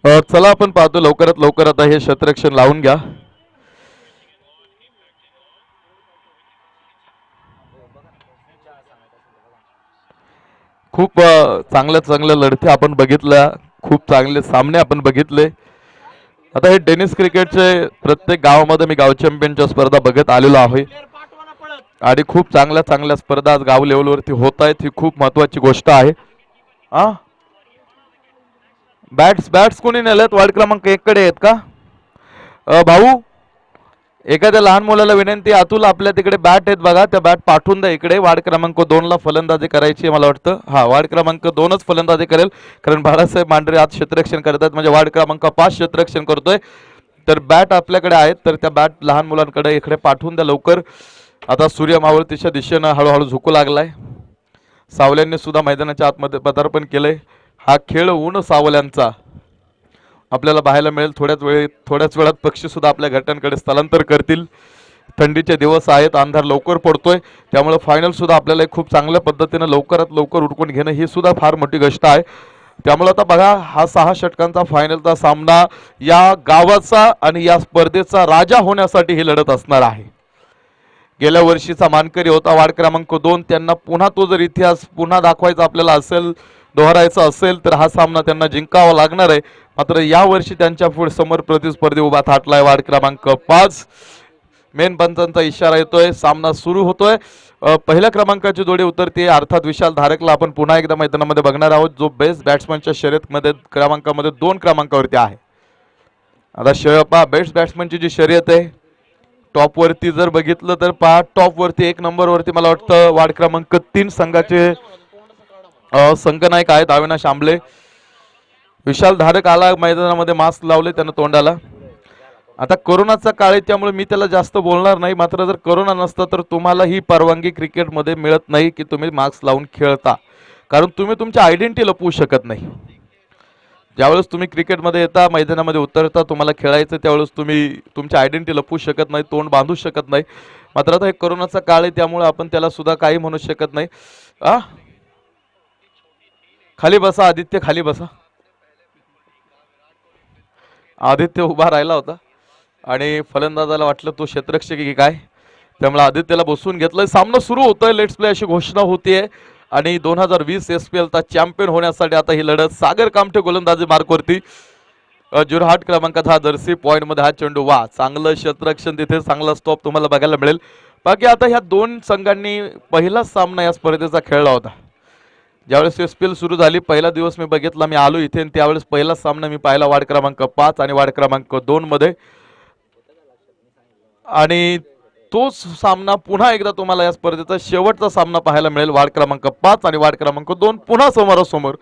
चला आपण पाहतो लवकरात लवकर आता हे क्षेत्ररक्षण लावून घ्या. खूप चांगल्या चांगल्या लढती आपण बघितल्या, खूप चांगले सामने आपण बघितले. आता हे टेनिस क्रिकेटचे प्रत्येक गावामध्ये मी गाव चॅम्पियनच्या स्पर्धा बघत आलेलो आहे आणि खूप चांगल्या चांगल्या स्पर्धा आज गाव लेवलवरती होत आहेत. ही खूप महत्वाची गोष्ट आहे. हा बॅट्स बॅट्स कोणी नेल्यात? वार्ड क्रमांक 1 कडे आहेत का? भाऊ, एखाद्या लहान मुलाला विनंती, अतुल आपल्या तिकडे बॅट आहेत बघा, त्या बॅट पाठवून द्या इकडे. वार्ड क्रमांक 2 ला फलंदाजी करायची मला वाटतं. हा, वार्ड क्रमांक 2च फलंदाजी करेल, कारण बाळासाहेब मांढरे आज क्षेत्ररक्षण करतात, म्हणजे वार्ड क्रमांक 5 क्षेत्ररक्षण करतोय. तर बॅट आपल्याकडे आहेत, तर त्या बॅट लहान मुलांकडे इकडे पाठवून द्या लवकर. आता सूर्य मावळतीच्या दिशेनं हळूहळू झुकू लागलाय. सावल्यांनी सुद्धा मैदानाच्या आतमध्ये पदार्पण केलंय. हा खेळ ऊन सावल्यांचा आपल्याला पाहायला मिळेल. थोड्याच वेळात पक्षी सुद्धा आपल्या घरट्यांकडे स्थलांतर करतील. थंडीचे दिवस आहेत, अंधार लवकर पडतोय, त्यामुळे फायनल सुद्धा आपल्याला खूप चांगल्या पद्धतीने लवकरात लवकर उरकून घेणं ही सुद्धा फार मोठी गोष्ट आहे. त्यामुळे आता बघा, हा 6 षटकांचा फायनलचा सामना या गावाचा आणि या स्पर्धेचा राजा होण्यासाठी ही लढत असणार आहे. गेल्या वर्षीचा मानकरी होता वार्ड क्रमांक 2, त्यांना पुन्हा तो जर इतिहास पुन्हा दाखवायचा आपल्याला असेल, दोहरायचा असेल, तर हा सामना त्यांना जिंकावा लागणार आहे. मात्र या वर्षी त्यांच्या पुढे समोर प्रतिस्पर्धी उभा थाटलाय वार्ड क्रमांक 5. मेन पंचांचा इशारा येतोय, सामना सुरू होतोय. पहिल्या क्रमांकाची जोडी उतरते, अर्थात विशाल धारकला आपण पुन्हा एकदा मैदानामध्ये बघणार आहोत, जो बेस्ट बॅट्समनच्या शर्यतमध्ये क्रमांकामध्ये 2 क्रमांकावरती आहे. आता शयपा बेस्ट बॅट्समनची जी शर्यत आहे, टॉप वरती जर बघितलं तर टॉप वरती 1 नंबर वरती मला वाटतं वार्ड क्रमांक 3 संघाचे संघनायक आहेत अविनाश आंबले. विशाल धारक आला मैदानामध्ये, मास्क लावले त्यानं तोंडाला. आता कोरोनाचा काळ आहे, त्यामुळे मी त्याला जास्त बोलणार नाही. मात्र जर कोरोना नसता तर तुम्हाला ही परवानगी क्रिकेटमध्ये मिळत नाही की तुम्ही मास्क लावून खेळता, कारण तुम्ही तुमची आयडेंटिटी लपवू शकत नाही. ज्यावेळेस तुम्ही क्रिकेटमध्ये येता, मैदानामध्ये उतरता, तुम्हाला खेळायचं, त्यावेळेस तुम्ही तुमची आयडेंटिटी लपवू शकत नाही, तोंड बांधू शकत नाही. मात्र आता हे कोरोनाचा काळ आहे, त्यामुळे आपण त्याला सुद्धा काही म्हणू शकत नाही. खाली बसा आदित्य, खाली बसा. आदित्य उभा राहिला होता आणि फलंदाजाला वाटलं तो क्षेत्ररक्षक की काय, त्यामुळे आदित्यला बसून घेतलंय. सामना सुरू होतोय, लेट्स प्ले अशी घोषणा होतीये. आणि 2020 SPL चा चॅम्पियन होण्यासाठी आता ही लढत. सागर कामठे गोलंदाजी मार्कवरती, जुरहाट क्रमांकात हा जर्सी पॉइंट मध्ये हा चेंडू. वा, चांगलं क्षेत्ररक्षण तिथे, चांगला स्टॉप तुम्हाला बघायला मिळेल. बाकी आता ह्या 2 संघांनी पहिलाच सामना या स्पर्धेचा खेळला होता. ज्यावेळेस SPL सुरू झाली, पहिला दिवस मी बघितला, मी आलो इथे, त्यावेळेस पहिला सामना मी पाहिला वार्ड क्रमांक 5 आणि वार्ड क्रमांक 2 मध्ये. आणि तोच सामना पुन्हा एकदा तुम्हाला या स्पर्धेचा शेवटचा सामना पाहायला मिळेल. वार्ड क्रमांक 5 आणि वार्ड क्रमांक 2 पुन्हा समोरासमोर.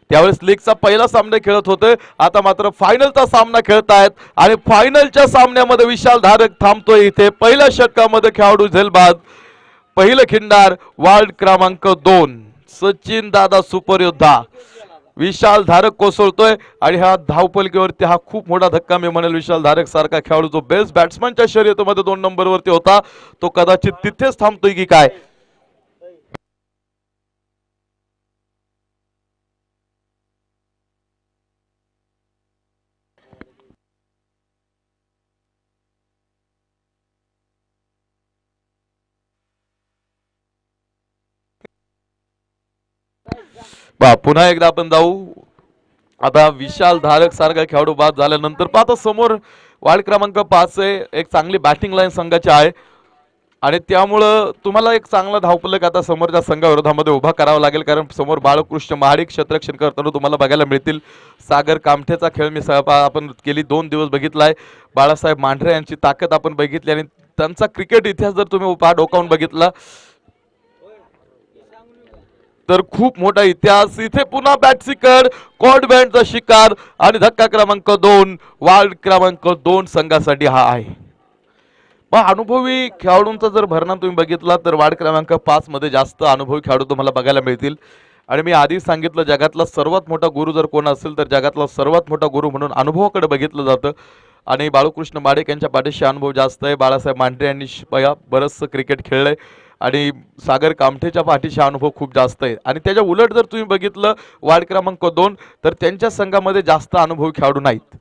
त्यावेळेस लीगचा पहिला सामना खेळत होते, आता मात्र फायनलचा सामना खेळतायत. आणि फायनलच्या सामन्यामध्ये विशाल धारक थांबतोय इथे. पहिल्या षटकामध्ये खेळाडू झेलबाद, पहिलं खिंडार वार्ड क्रमांक 2 सचिन दादा सुपर योद्धा विशाल धारक कोसळतोय. आणि ह्या धावपलकीवरती हा खूप मोठा धक्का मी म्हणेल. विशाल धारक सारखा खेळाडू जो बेस्ट बॅट्समनच्या शर्यतीमध्ये 2 नंबरवरती होता, तो कदाचित तिथेच थांबतोय की काय. पुन्हा एकदा आपण जाऊ. आता विशाल धारक सारखा खेळाडू बाद झाल्यानंतर पाहता समोर वार्ड क्रमांक 5 एक चांगली बॅटिंग लाईन संघाची आहे. आणि त्यामुळं तुम्हाला एक चांगला धावफलक आता समोरच्या संघाविरोधामध्ये उभा करावा लागेल, कारण समोर बाळकृष्ण महाडिक क्षेत्ररक्षण करताना तुम्हाला बघायला मिळतील. सागर कामठेचा खेळ मी आपण गेली 2 दिवस बघितलाय. बाळासाहेब मांढरे यांची ताकद आपण बघितली, आणि त्यांचा क्रिकेट इतिहास जर तुम्ही डोकावून बघितला तर खूप मोठा इतिहास. इथे पुन्हा बॅट सिकर, कॉर्ड बँडचा शिकार, आणि धक्का क्रमांक 2 वार्ड क्रमांक 2 संघासाठी हा आहे. मग अनुभवी खेळाडूंचा जर भरणा तुम्ही बघितला तर वार्ड क्रमांक 5 मध्ये जास्त अनुभवी खेळाडू तुम्हाला बघायला मिळतील. आणि मी आधी सांगितलं, जगातला सर्वात मोठा गुरु जर कोण असेल तर जगातला सर्वात मोठा गुरु म्हणून अनुभवाकडे बघितलं जातं. आणि बाळकृष्ण माडिक यांच्या पाठीशी अनुभव जास्त आहे. बाळासाहेब मांढरे यांनी बरंचसं क्रिकेट खेळलंय. आणि सागर कामठेच्या पाठीशी अनुभव खूप जास्त आहे. आणि त्याच्या उलट जर तुम्ही बघितलं वार्ड क्रमांक 2 तर त्यांच्या संघामध्ये जास्त अनुभवी खेळाडू नाहीत.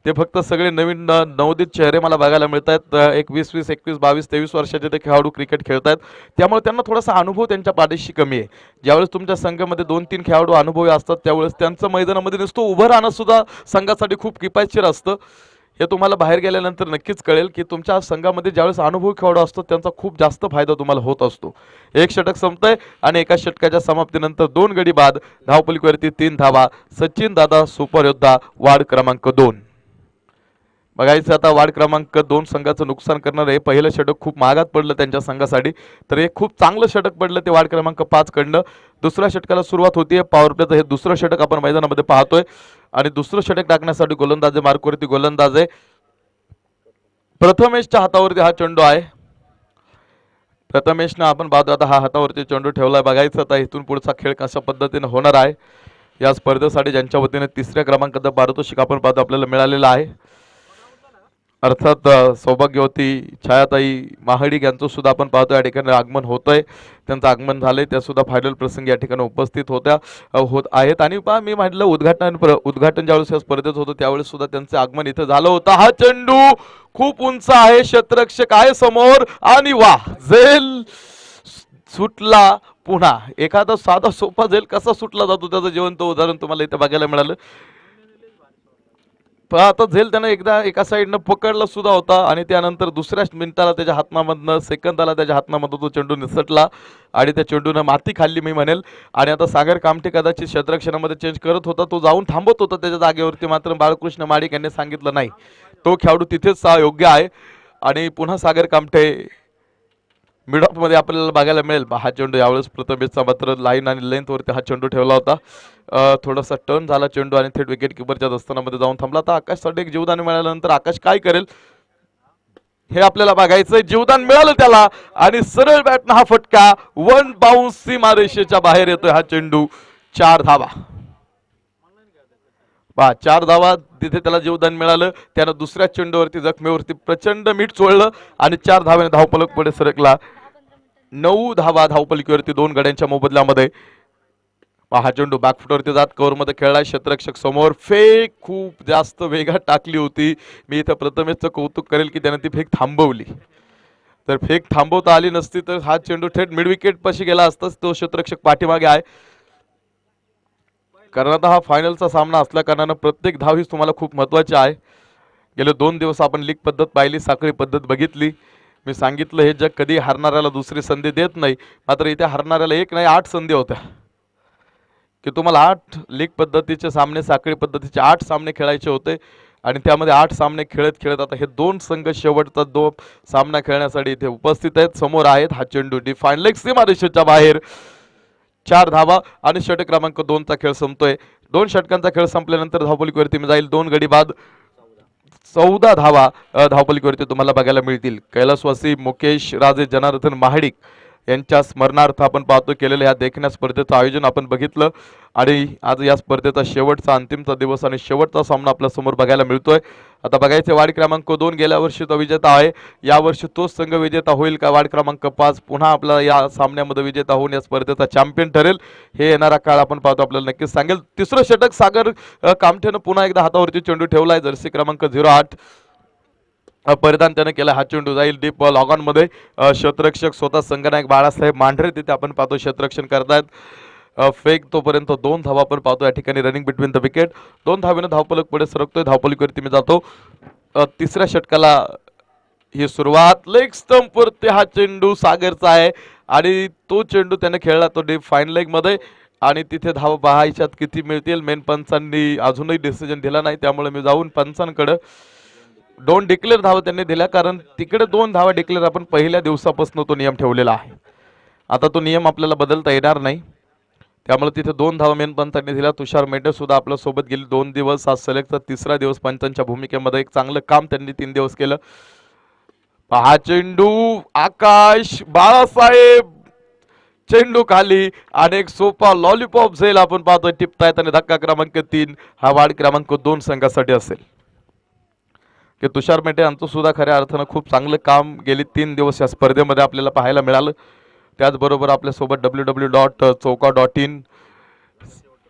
ते फक्त सगळे नवीन नवोदित चेहरे मला बघायला मिळत आहेत. एक 20-20, 21, 22, 23 वर्षाचे ते खेळाडू क्रिकेट खेळत आहेत. त्यामुळे त्यांना थोडासा अनुभव त्यांच्या पाठीशी कमी आहे. ज्यावेळेस तुमच्या संघामध्ये 2-3 खेळाडू अनुभवी असतात त्यावेळेस त्यांचं मैदानामध्ये नुसतं उभं राहणं सुद्धा संघासाठी खूप किफायतशीर असतं. हे तुम्हाला बाहेर गेल्यानंतर नक्कीच कळेल की तुमच्या संघामध्ये ज्यावेळेस अनुभवी खेळाडू असतो त्यांचा खूप जास्त फायदा तुम्हाला होत असतो. एक षटक संपतंय आणि एका षटकाच्या समाप्तीनंतर 2 गडी बाद, धावपलीवरती 3 धावा. सचिन दादा सुपर योद्धा वार्ड क्रमांक 2. बघायचं आता वार्ड क्रमांक 2 संघाचं नुकसान करणार आहे. पहिलं षटक खूप महागात पडलं त्यांच्या संघासाठी, तर हे खूप चांगलं षटक पडलं ते वार्ड क्रमांक 5 कडनं. दुसऱ्या षटकाला सुरुवात होतीये. पॉवर प्लेचं हे दुसरं षटक आपण मैदानामध्ये पाहतोय आणि दुसरं षटक टाकण्यासाठी गोलंदाज मार्कवरती गोलंदाज आहे. प्रथमेशच्या हातावरती हा चेंडू आहे. प्रथमेशनं आपण पाहतो आता हा हातावरती चेंडू ठेवलाय. बघायचं आता इथून पुढचा खेळ कशा पद्धतीने होणार आहे. या स्पर्धेसाठी ज्यांच्या वतीने 3ऱ्या क्रमांकाचं पारितोषिक आपण पाहतो आपल्याला मिळालेलं आहे, अर्थात सौभाग्यवती छायाताई महाडिक यांचं सुद्धा आपण पाहतो या ठिकाणी आगमन होतंय. त्यांचं आगमन झालंय, त्या सुद्धा फायनल प्रसंगी या ठिकाणी उपस्थित होत आहेत. आणि पहा मी म्हटलं उद्घाटन ज्यावेळेस या स्पर्धेत होतं त्यावेळेस सुद्धा त्यांचं आगमन इथं झालं होतं. हा चेंडू खूप उंच आहे, क्षेत्ररक्षक आहे समोर आणि वाह, झेल सुटला. पुन्हा एखादा साधा सोपा झेल कसा सुटला जातो त्याचं जिवंत उदाहरण तुम्हाला इथे बघायला मिळालं. पण आता झेल त्यानं एकदा एका साईडनं पकडला सुद्धा होता आणि त्यानंतर दुसऱ्याच मिनिटाला त्याच्या हातनामधनं सेकंदाला त्याच्या हातनामधून तो चेंडू निसटला आणि त्या चेंडूनं माती खाल्ली मी म्हणेल. आणि आता सागर कामठे कदाचित क्षेत्ररक्षणामध्ये चेंज करत होता, तो जाऊन थांबत होता त्याच्या जागेवरती, मात्र बाळकृष्ण माडिक यांनी सांगितलं नाही, तो खेळाडू तिथेच योग्य आहे. आणि पुन्हा सागर कामठे मिड ऑफ मध्ये आपल्याला बघायला मिळेल. हा चेंडू यावेळेस प्रथमेशचा मात्र लाईन आणि लेंथवरती हा चेंडू ठेवला होता. थोडासा टर्न झाला चेंडू आणि थेट विकेट किपरच्या दस्तानामध्ये जाऊन थांबला. आता आकाशसाठी एक जीवदान मिळाल्यानंतर आकाश काय करेल हे आपल्याला बघायचंय. जीवदान मिळालं त्याला आणि सरळ बॅटनं हा फटका, वन बाउन्स सीमारेषेच्या बाहेर येतोय हा चेंडू. 4 धावा. 4 धावा तिथे त्याला जीवदान मिळालं. त्यानं दुसऱ्या चेंडूवरती जखमेवरती प्रचंड मीठ चोळलं आणि 4 धाव्याने धावफलक पुढे सरकला. 9 धावा धावपलिकेवरती 2 गड्यांच्या मोबदल्यामध्ये. हा चेंडू बॅकफुटवरती जात कव्हरमध्ये खेळला. क्षेत्ररक्षक समोर, फेक खूप जास्त वेगात टाकली होती. मी इथं प्रथमेशचं कौतुक करेल की त्याने ती फेक थांबवली. तर फेक थांबवता आली नसती तर हा चेंडू थेट मिड विकेट पाशी गेला असताच. तो क्षेत्ररक्षक पाठीमागे आहे. कारण आता हा फायनलचा सामना असल्या कारणानं प्रत्येक धाव ही तुम्हाला खूप महत्त्वाची आहे. गेले 2 दिवस आपण लीग पद्धत पाहिली, साखळी पद्धत बघितली. मी सांगितलं हे जग कधी हारणाऱ्याला दुसरी संधी देत नाही, मात्र इथे हारणाऱ्याला 1 नाही 8 संधी होत्या की तुम्हाला 8 लीग पद्धतीचे सामने, साखळी पद्धतीचे 8 सामने खेळायचे होते. आणि त्यामध्ये 8 सामने खेळत खेळत आता हे 2 संघ शेवटचा 2 सामना खेळण्यासाठी इथे उपस्थित आहेत, समोर आहेत. हा चेंडू डिफाईन लेग सीमारेषेच्या बाहेर. 4 धावा आणि षटक क्रमांक 2 चा खेळ संपतोय. 2 षटकांचा खेळ संपल्यानंतर धावपलीवरती जाईल 2 गडी बाद. 14 धावा धावपलीवरती तुम्हाला बघायला मिळतील. कैलासवासी मुकेश राजे जनार्दन महाडिक यांच्या स्मरणार्थ आपण पाहतो केलेल्या या देखण्या स्पर्धेचं आयोजन आपण बघितलं. आणि आज या स्पर्धेचा शेवटचा अंतिमचा दिवस आणि शेवटचा सामना आपल्या समोर बघायला मिळतोय. आता बघायचे वार्ड क्रमांक 2 गेल्या वर्षी तो विजेता आहे, यावर्षी तोच संघ विजेता होईल का? वार्ड क्रमांक 5 पुन्हा आपला या सामन्यामध्ये विजेता होऊन या स्पर्धेचा चॅम्पियन ठरेल, हे येणारा काळ आपण पाहतो आपल्याला नक्कीच सांगेल. तिसरं षटक सागर कामठेनं पुन्हा एकदा हातावरती चेंडू ठेवलाय. जर्सी क्रमांक 08 परिधान त्याने केला. हा चेंडू जाईल डीप लॉगॉन मध्ये. क्षेत्ररक्षक स्वतः संघनायक बाळासाहेब मांढरे तिथे आपण पाहतो क्षेत्ररक्षण करतायत. फेक तोपर्यंत 2 धावा आपण पाहतो या ठिकाणी रनिंग बिटवीन द विकेट. 2 धावेनं धावपलक पुढे सरकतोय. धावपलकीवरती मी जातो. तिसऱ्या षटकाला ही सुरुवात. लेग स्टंप वरती हा चेंडू सागरचा आहे आणि तो चेंडू त्याने खेळला तो डीप फाईन लेग मध्ये. आणि तिथे धावा पाहायच्यात किती मिळतील. मेन पंचांनी अजूनही डिसिजन दिला नाही, त्यामुळे मी जाऊन पंचांकडे 2 डिक्लेअर धावा त्यांनी दिल्या, कारण तिकडे 2 धावा डिक्लेअर आपण पहिल्या दिवसापासून तो नियम ठेवलेला आहे. आता तो नियम आपल्याला बदलता येणार नाही, त्यामुळे तिथे 2 धावा मेन पंचांनी दिल्या. तुषार मेंढे सुद्धा आपल्या सोबत गेली 2 दिवस. आज सलगचा 3रा दिवस पंचांच्या भूमिकेमध्ये एक चांगलं काम त्यांनी 3 दिवस केलं. हा चेंडू आकाश बाळासाहेब चेंडू खाली आणि एक सोपा लॉलीपॉप झेल आपण पाहतोय टिपतायत. आणि धक्का क्रमांक 3 हा वार्ड क्रमांक 2 संघासाठी असेल की तुषार मेटे यांचं सुद्धा खऱ्या अर्थानं खूप चांगलं काम गेली 3 दिवस या स्पर्धेमध्ये आपल्याला पाहायला मिळालं. त्याचबरोबर आपल्यासोबत www.chowka.in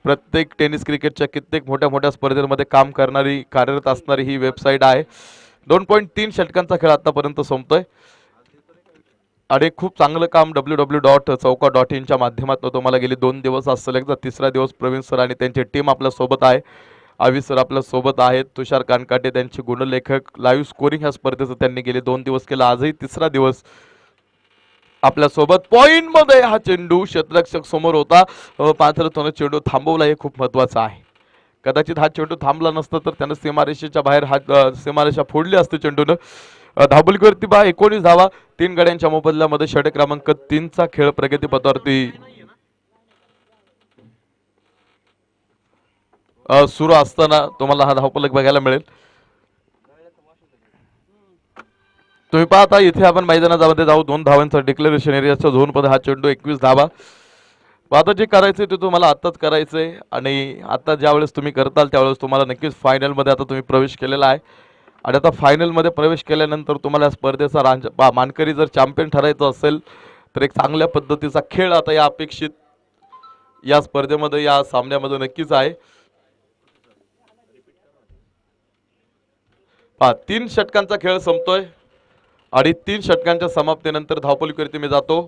प्रत्येक टेनिस क्रिकेटच्या कित्येक मोठ्या मोठ्या स्पर्धेमध्ये काम करणारी कार्यरत असणारी ही वेबसाईट आहे. 2.3 षटकांचा खेळ आतापर्यंत संपतोय आणि खूप चांगलं काम www.chowka.in च्या माध्यमातून तुम्हाला गेली 2 दिवस आज सलगचा तिसरा दिवस प्रवीण सर आणि त्यांची टीम आपल्या सोबत आहे. आवी सर आपल्या सोबत आहेत. तुषार कानकाटे त्यांचे गुणलेखक लाईव्ह स्कोरिंग ह्या स्पर्धेचं त्यांनी गेले 2 दिवस केलं. आजही तिसरा दिवस आपल्या सोबत पॉइंट मध्ये हा चेंडू क्षेत्ररक्षक समोर होता. पात्र त्याने चेंडू थांबवला हे खूप महत्वाचं आहे. कदाचित हा चेंडू थांबला नसता तर त्यानं सीमारेषेच्या बाहेर हा सीमारेषा फोडली असते चेंडूनं. धाबुलकीवरती 19 धावा 3 गड्यांच्या मोबदल्यामध्ये षटक क्रमांक 3 चा खेळ प्रगतीपथावरती सुरू असताना तुम्हाला हा धावफलक बघायला मिळेल. तुम्ही पाहता इथे आपण मैदानामध्ये जाऊ 2 धावांचा डिक्लेरेशन एरियाच्या झोन मध्ये हा चेंडू 21 धावा. आता जे करायचंय ते तुम्हाला आताच करायचंय आणि आता ज्यावेळेस तुम्ही करताल त्यावेळेस तुम्हाला नक्कीच फायनल मध्ये आता तुम्ही प्रवेश केलेला आहे आणि आता फायनल मध्ये प्रवेश केल्यानंतर तुम्हाला या स्पर्धेचा मानकरी जर चॅम्पियन ठरायचं असेल तर एक चांगल्या पद्धतीचा खेळ आता या अपेक्षित या स्पर्धेमध्ये या सामन्यामध्ये नक्कीच आहे. 3 षटकांचा खेळ संपतोय आणि 3 षटकांच्या समाप्तीनंतर धावपलीवरती मी जातो.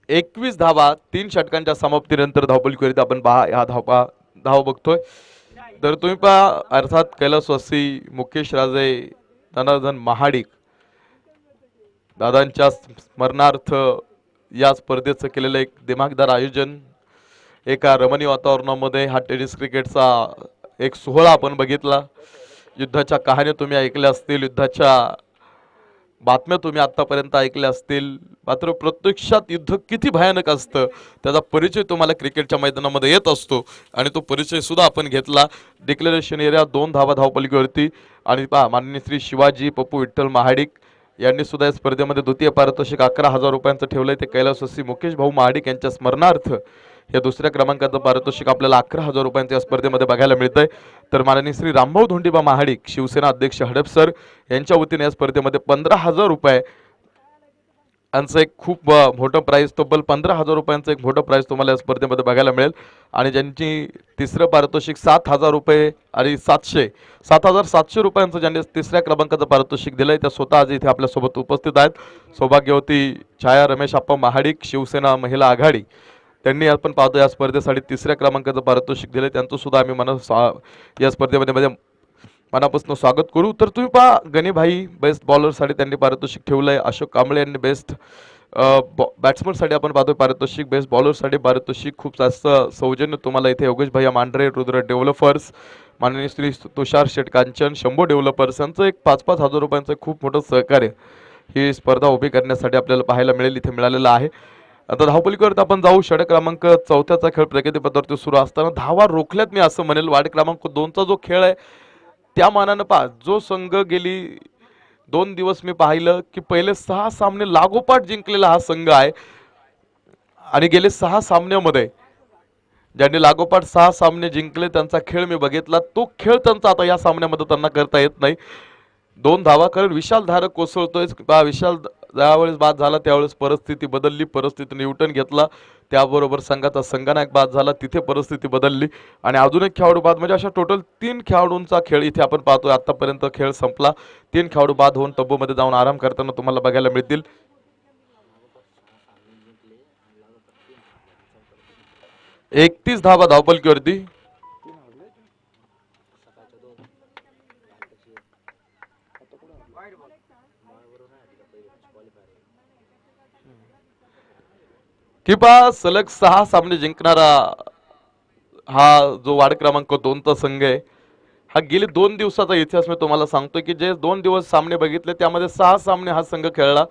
21 धावा 3 षटकांच्या समाप्तीनंतर धावपलीवरती आपण ह्या धाव बघतोय. तर तुम्ही पहा अर्थात कैलासवासी मुकेश राजे धनार्दन महाडिक दादांच्या स्मरणार्थ या स्पर्धेचं केलेलं एक दिमागदार आयोजन एका रमणीय वातावरणामध्ये हा टेनिस क्रिकेटचा एक सोहळा आपण बघितला. युद्धाच्या कहाण्या तुम्ही ऐकल्या असतील, युद्धाच्या बातम्या तुम्ही आतापर्यंत ऐकल्या असतील, मात्र प्रत्यक्षात युद्ध किती भयानक असतं त्याचा परिचय तुम्हाला क्रिकेटच्या मैदानामध्ये येत असतो आणि तो परिचय सुद्धा आपण घेतला. डिक्लेरेशन एरिया 2 धावा धावपलीवरती आणि पहा माननीय श्री शिवाजी पप्पू विठ्ठल महाडिक यांनी सुद्धा या स्पर्धेमध्ये द्वितीय पारितोषिक 11,000 रुपयांचं ठेवलंय. ते कैलासवासी मुकेश भाऊ महाडिक यांच्या स्मरणार्थ या दुसऱ्या क्रमांकाचं पारितोषिक आपल्याला 11,000 रुपयांच्या या स्पर्धेमध्ये बघायला मिळतंय. तर माननीय श्री रामभाऊ धोंडीबा महाडिक शिवसेना अध्यक्ष हडप सर यांच्या वतीने या स्पर्धेमध्ये 15,000 रुपये यांचं एक खूप मोठं प्राइस तब्बल 15,000 रुपयांचं एक मोठं प्राइस तुम्हाला या स्पर्धेमध्ये बघायला मिळेल आणि ज्यांची तिसरं पारितोषिक 7,000 रुपये आणि 7,700 रुपयांचं ज्यांनी तिसऱ्या क्रमांकाचं पारितोषिक दिलंय त्या स्वतः आज इथे आपल्यासोबत उपस्थित आहेत. सौभाग्यवती छाया रमेश आप्पा महाडिक शिवसेना महिला आघाडी त्यांनी आपण पाहतो या स्पर्धेसाठी तिसऱ्या क्रमांकाचं पारितोषिक दिले. त्यांचं सुद्धा आम्ही या स्पर्धेमध्ये मनापासून स्वागत करू. तर तुम्ही पहा गणेभाई बेस्ट बॉलरसाठी त्यांनी पारितोषिक ठेवलंय. अशोक कांबळे यांनी बेस्ट बॅट्समनसाठी आपण पाहतोय पारितोषिक. बेस्ट बॉलरसाठी पारितोषिक खूप जास्त सौजन्य तुम्हाला इथे योगेश भैया मांढरे रुद्र डेव्हलपर्स माननीय श्री तुषार शेट कांचन शंभो डेव्हलपर्स यांचं एक 5-5 हजार रुपयांचं खूप मोठं सहकार्य ही स्पर्धा उभी करण्यासाठी आपल्याला पाहायला मिळेल इथे मिळालेलं आहे. आता धावपलीकडे आपण जाऊ. षटक क्रमांक 4चा खेळ प्रगतीपथावरती सुरू असताना धावा रोखल्यात मी असं म्हणेल. वार्ड क्रमांक 2चा जो खेळ आहे त्या मानानं पहा जो संघ गेली 2 दिवस मी पाहिलं की पहिले 6 सामने लागोपाठ जिंकलेला हा संघ आहे आणि गेले 6 सामन्यामध्ये ज्यांनी लागोपाठ 6 सामने जिंकले त्यांचा खेळ मी बघितला. तो खेळ त्यांचा आता या सामन्यामध्ये त्यांना करता येत नाही. 2 धावा कारण विशाल धारक कोसळतोय. विशाल ज्यावेळेस बाद झाला त्यावेळेस परिस्थिती बदलली, परिस्थितीने युटर्न घेतला. त्याबरोबर संघाचा संघनायक बाद झाला, तिथे परिस्थिती बदलली आणि अजून एक खेळाडू बाद म्हणजे अशा टोटल 3 खेळाडूंचा खेळ इथे आपण पाहतोय. आतापर्यंत खेळ संपला. 3 खेळाडू बाद होऊन तब्बूमध्ये जाऊन आराम करताना तुम्हाला बघायला मिळतील. 31 धावा धावपलकीवरती. किंवा सलग 6 सामने जिंकणारा हा जो वार्ड क्रमांक 2चा संघ आहे हा गेले 2 दिवसाचा इतिहास मी तुम्हाला सांगतोय की जे 2 दिवस सामने बघितले त्यामध्ये 6 सामने हा संघ खेळला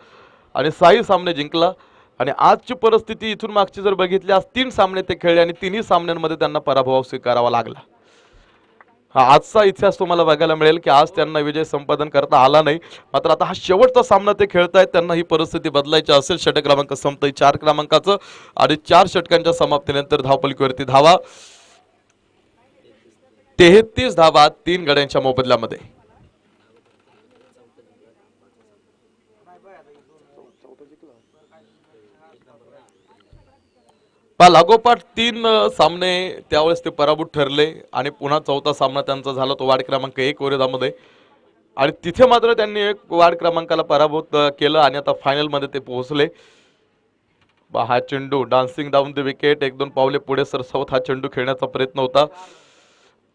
आणि 6ही सामने जिंकला आणि आजची परिस्थिती इथून मागची जर बघितली आज 3 सामने ते खेळले आणि 3ही सामन्यांमध्ये त्यांना पराभव स्वीकारावा लागला. हा आजचा इतिहास तुम्हाला बघायला मिळेल की आज त्यांना विजय संपादन करता आला नाही. मात्र आता हा शेवटचा सामना ते खेळतायत. त्यांना ही परिस्थिती बदलायची असेल. षटक क्रमांक संपतोय 4 क्रमांकाचं आणि 4 षटकांच्या समाप्तीनंतर धावपलकीवरती धावा 33 धावा 3 गड्यांच्या मोबदल्यामध्ये. लागोपाठ 3 सामने त्यावेळेस ते पराभूत ठरले आणि पुन्हा चौथा सामना त्यांचा झाला तो वार्ड क्रमांक 1 विरोधामध्ये आणि तिथे मात्र त्यांनी एक वार्ड क्रमांकाला पराभूत केलं आणि आता फायनल मध्ये ते पोहोचले. हा चेंडू डान्सिंग डाऊन द विकेट, 1-2 पावले पुढे सरसावत हा चेंडू खेळण्याचा प्रयत्न होता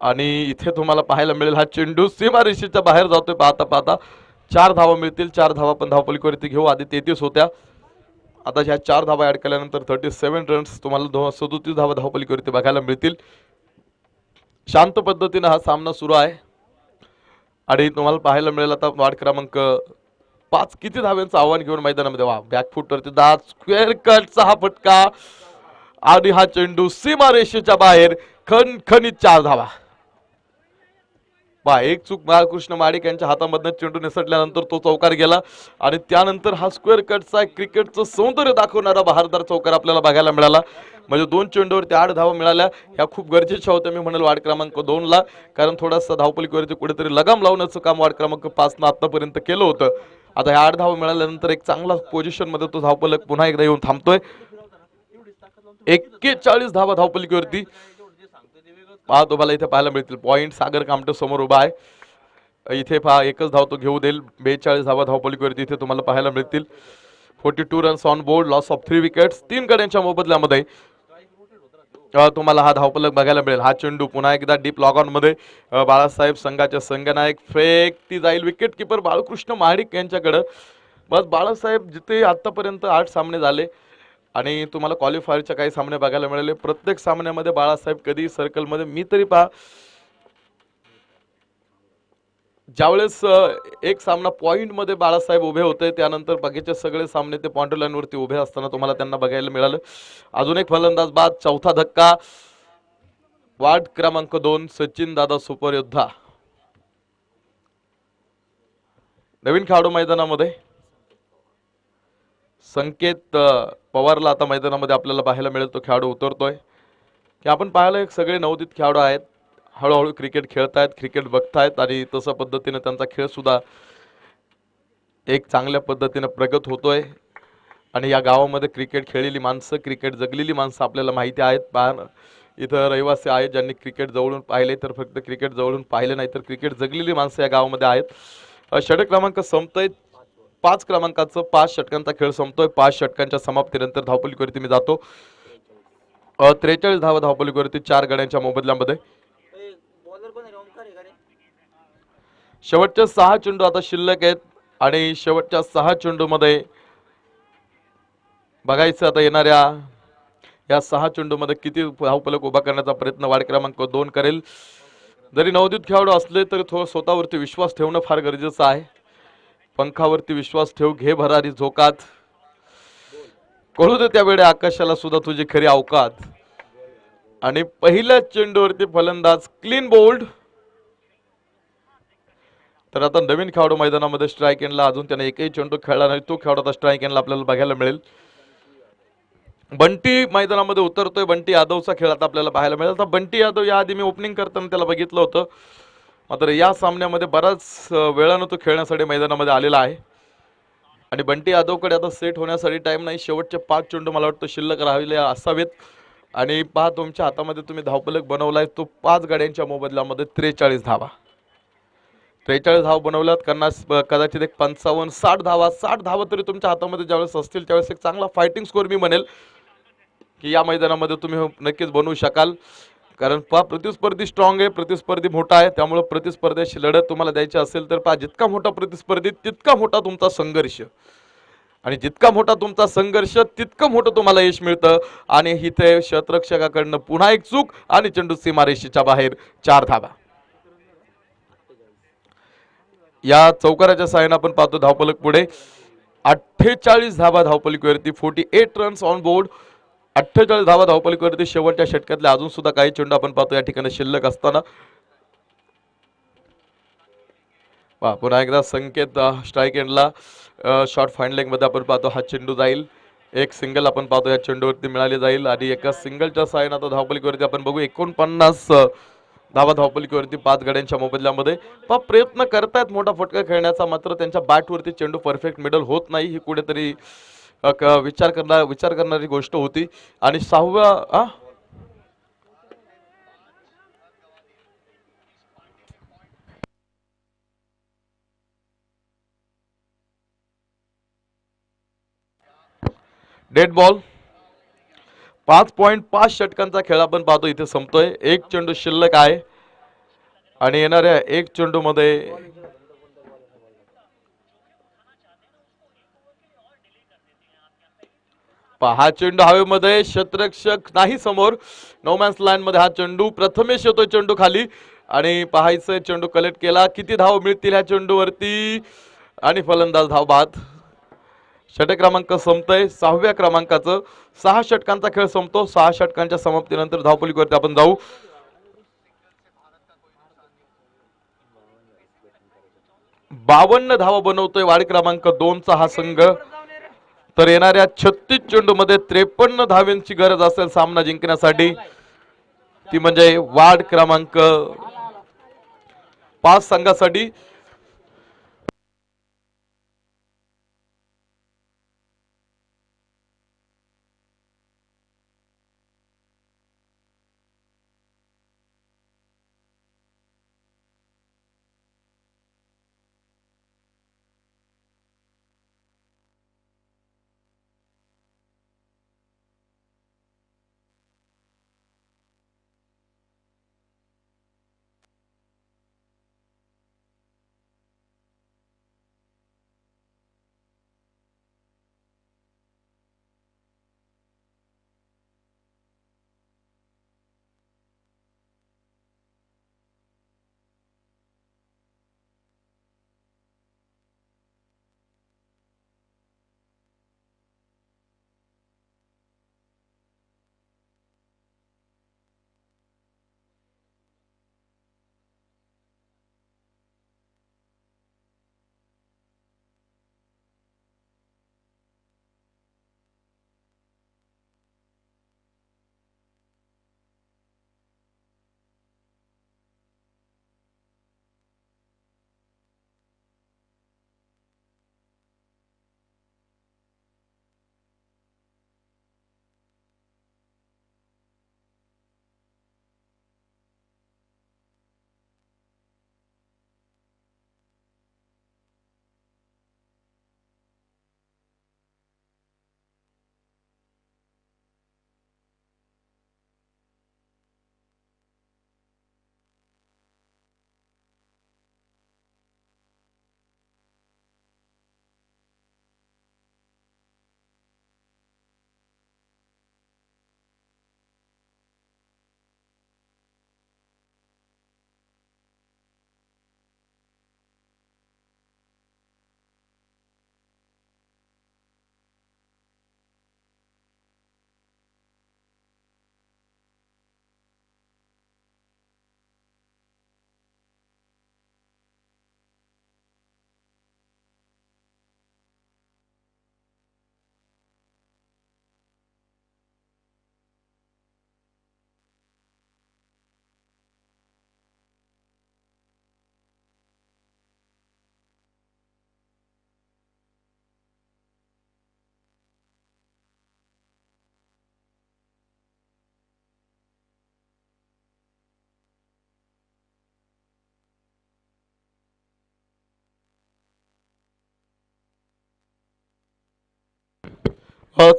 आणि इथे तुम्हाला पाहायला मिळेल हा चेंडू सीमारेषेच्या बाहेर जातोय. पाहता पाहता 4 धावा मिळतील. 4 धावा पण धावपलीवरती घेऊ. आधी 33 होत्या, आता ह्या 4 धावा ऍड केल्यानंतर 37 रन्स तुम्हाला 37 धावा धावपलीवरती बघायला मिळतील. शांत पद्धतीने हा सामना सुरू आहे आणि तुम्हाला पाहायला मिळेल आता वार्ड क्रमांक 5 किती धाव्यांचं आव्हान घेऊन मैदानामध्ये. वा, बॅकफुटवरती दात, स्क्वेअर कटचा हा फटका आणि हा चेंडू सीमारेषेच्या बाहेर, खणखणीत 4 धावा. एक चूक बाळकृष्ण माडिक यांच्या हातामधनं चेंडू निसटल्यानंतर तो चौकार गेला आणि त्यानंतर हा स्क्वेअर कटचा क्रिकेटचं सौंदर्य दाखवणारा बहारदार चौकार आपल्याला बघायला मिळाला. म्हणजे 2 चेंडूवरती 8 धावा मिळाल्या. ह्या खूप गरजेच्या होत्या मी म्हणेल वार्ड क्रमांक 2 ला, कारण थोडासा धावपलीवरती कुठेतरी लगाम लावण्याचं काम वार्ड क्रमांक 5 न आतापर्यंत केलं होतं. आता ह्या 8 धावा मिळाल्यानंतर एक चांगला पोझिशन मध्ये तो धावपलक पुन्हा एकदा येऊन थांबतोय. 41 धावा धावपलीवरती तुम्हाला इथे पाहायला मिळतील. पॉइंट सागर कामटे समोर उभा आहे. इथे पहा एकच धाव तो घेऊ देईल. 42 धावा धावपलीवरती इथे तुम्हाला पाहायला मिळतील. 42 runs on board, loss of 3 wickets. 3 गड्यांच्या मोबदल्यामध्ये तुम्हाला हा धावपलक बघायला मिळेल. हा चेंडू पुन्हा एकदा डीप लॉग ऑन मध्ये बाळासाहेब संघाचे संघनायक, फेक ती जाईल विकेट किपर बाळकृष्ण महाडिक यांच्याकडे. बस बाळासाहेब जिथे आतापर्यंत 8 सामने झाले आणि तुम्हाला क्वालिफायरच्या काही सामने बघायला मिळाले. प्रत्येक सामन्यामध्ये बाळासाहेब कधी सर्कलमध्ये, मी तरी पहा ज्यावेळेस एक सामना पॉइंट मध्ये बाळासाहेब उभे होते त्यानंतर बाकीचे सगळे सामने ते पॉइंट लाईन वरती उभे असताना तुम्हाला त्यांना बघायला मिळालं. अजून एक फलंदाज बाद, चौथा धक्का. वार्ड क्रमांक 2 सचिन दादा सुपर योद्धा नवीन खेळाडू मैदानामध्ये. संकेत पवारला आता मैदानामध्ये आपल्याला पाहायला मिळेल. तो खेळाडू उतरतोय की आपण पाहायला एक सगळे नवोदित खेळाडू आहेत, हळूहळू क्रिकेट खेळतायत, क्रिकेट बघतायत आणि तशा पद्धतीने त्यांचा खेळ सुद्धा एक चांगल्या पद्धतीने प्रगत होतोय. आणि या गावामध्ये क्रिकेट खेळलेली माणसं, क्रिकेट जगलेली माणसं आपल्याला माहिती आहेत. इथं रहिवासी आहेत ज्यांनी क्रिकेट जवळून पाहिले, तर फक्त क्रिकेट जवळून पाहिले नाही तर क्रिकेट जगलेली माणसं या गावामध्ये आहेत. षटक क्रमांक संपतोय. 5 क्रमांकाचं 5 षटकांचा खेळ संपतोय. 5 षटकांच्या समाप्तीनंतर धावपलीवरती मी जातो. 43 धावा धावपलीवरती 4 गड्यांच्या मोबदल्यामध्ये. शेवटचे 6 चेंडू आता शिल्लक आहेत आणि शेवटच्या 6 चेंडू मध्ये बघायचं आता येणाऱ्या या 6 चेंडू मध्ये किती धावपलक उभा करण्याचा प्रयत्न वार्ड क्रमांक 2 करेल. जरी नवोदित खेळाडू असले तरी थोडं स्वतःवरती विश्वास ठेवणं फार गरजेचं आहे. पंखावरती विश्वास ठेव, घे भरारी झोकात, कळू दे त्यावेळी आकाशाला सुद्धा तुझी खरी अवकात. आणि पहिल्या चेंडूवरती फलंदाज क्लीन बोल्ड. तर आता नवीन खेळाडू मैदानामध्ये स्ट्राईक एंडला, अजून त्याने एकही चेंडू खेळला नाही, तो खेळाडू आता स्ट्राईक एंडला आपल्याला बघायला मिळेल. बंटी मैदानामध्ये उतरतोय. बंटी यादवचा खेळ आता आपल्याला पाहायला मिळेल. आता बंटी यादव याआधी मी ओपनिंग करताना त्याला बघितलं होतं, मात्र या सामन्यामध्ये बराच वेळानं तो खेळण्यासाठी मैदानामध्ये आलेला आहे आणि बंटी यादवकडे आता सेट होण्यासाठी टाइम नाही. शेवटचे 5 चेंडू मला वाटतं शिल्लक राहिले असावेत आणि पहा तुमच्या हातामध्ये तुम्ही धावपलक बनवलाय तो 5 गाड्यांच्या मोबदल्यामध्ये 43 धावा. 43 धावा बनवल्यात. कदाचित एक 55-60 धावा, 60 धावा तरी तुमच्या हातामध्ये ज्यावेळेस असतील त्यावेळेस एक चांगला फायटिंग स्कोर मी म्हणेल की या मैदानामध्ये तुम्ही नक्कीच बनवू शकाल. कारण प्रतिस्पर्धी स्ट्रॉंग आहे, प्रतिस्पर्धी मोठा आहे, त्यामुळे प्रतिस्पर्ध्याशी लढत तुम्हाला द्यायची असेल तर जितका मोठा प्रतिस्पर्धी तितका मोठा तुमचा संघर्ष, आणि जितका मोठा तुमचा संघर्ष तितकं मोठं तुम्हाला यश मिळतं. आणि इथे शतरक्षकाकडनं पुन्हा एक चूक आणि चेंडू सीमारेषेच्या बाहेर. 4 धावा. या चौकाराच्या साहाय्याने आपण पाहतो धावपलक पुढे 48 धावा धावपलकीवरती. 48 रन्स ऑन बोर्ड. 48 धावा धावपलकीवरती शेवटच्या षटकातले अजून सुद्धा काही चेंडू आपण पाहतो या ठिकाणी शिल्लक असताना. पुन्हा एकदा संकेत स्ट्राईक एंडला. शॉर्ट फाईन लेग मध्ये आपण पाहतो हा चेंडू जाईल. एक सिंगल आपण पाहतो या चेंडूवरती मिळाली जाईल आणि एका सिंगलच्या साहाय्याने आता धावपलकीवरती आपण बघू 49 धावा धावपलकीवरती 5 गड्यांच्या मोबदल्यामध्ये. प्रयत्न करतायत मोठा फटका खेळण्याचा, मात्र त्यांच्या बॅटवरती चेंडू परफेक्ट मिडल होत नाही. ही कुठेतरी विचार करणारी गोष्ट होती. आणि सहाव्या डेड बॉल. 5.5 षटकांचा खेळ आपण पाहतो इथे संपतोय. एक चेंडू शिल्लक आहे आणि येणाऱ्या एक चेंडू मध्ये हा चेंडू हवेमध्ये, क्षेत्ररक्षक नाही समोर, नो मॅन्स लाईन मध्ये हा चेंडू. प्रथमेश येतोय चेंडू खाली आणि पाहायचं चेंडू कलेक्ट केला. किती धाव मिळतील ह्या चेंडूवरती आणि फलंदाज धाव बाद. षटक क्रमांक संपतय 6व्या क्रमांकाचं. 6 षटकांचा खेळ संपतो. 6 षटकांच्या समाप्तीनंतर धावपलीवरती आपण जाऊ. 52 धावा बनवतोय वार्ड क्रमांक 2 चा हा संघ. तर येणाऱ्या 36 चेंडू मध्ये 53 धाव्यांची गरज असेल सामना जिंकण्यासाठी. ती म्हणजे वार्ड क्रमांक 5 संघासाठी.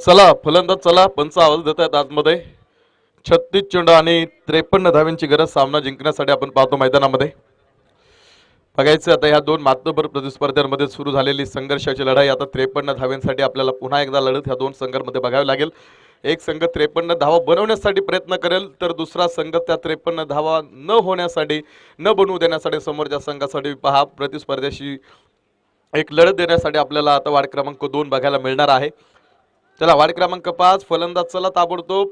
चला फलंदाज, चला पंच आवाज देत आहेत आतमध्ये. 36 चेंडू आणि 53 धाव्यांची गरज सामना जिंकण्यासाठी आपण पाहतो मैदानामध्ये. बघायचं आता ह्या दोन मातबर प्रतिस्पर्ध्यांमध्ये सुरू झालेली संघर्षाची लढाई आता 53 धाव्यांसाठी आपल्याला पुन्हा एकदा लढत ह्या दोन संघांमध्ये बघावी लागेल. एक संघ 53 धावा बनवण्यासाठी प्रयत्न करेल तर दुसरा संघ त्या 53 धावा न होण्यासाठी, न बनवू देण्यासाठी समोरच्या संघासाठी पहा प्रतिस्पर्ध्याशी एक लढत देण्यासाठी आपल्याला आता वार्ड क्रमांक 2 बघायला मिळणार आहे. चला वार्ड क्रमांक 5 फलंदाज, चला ताबडतोब.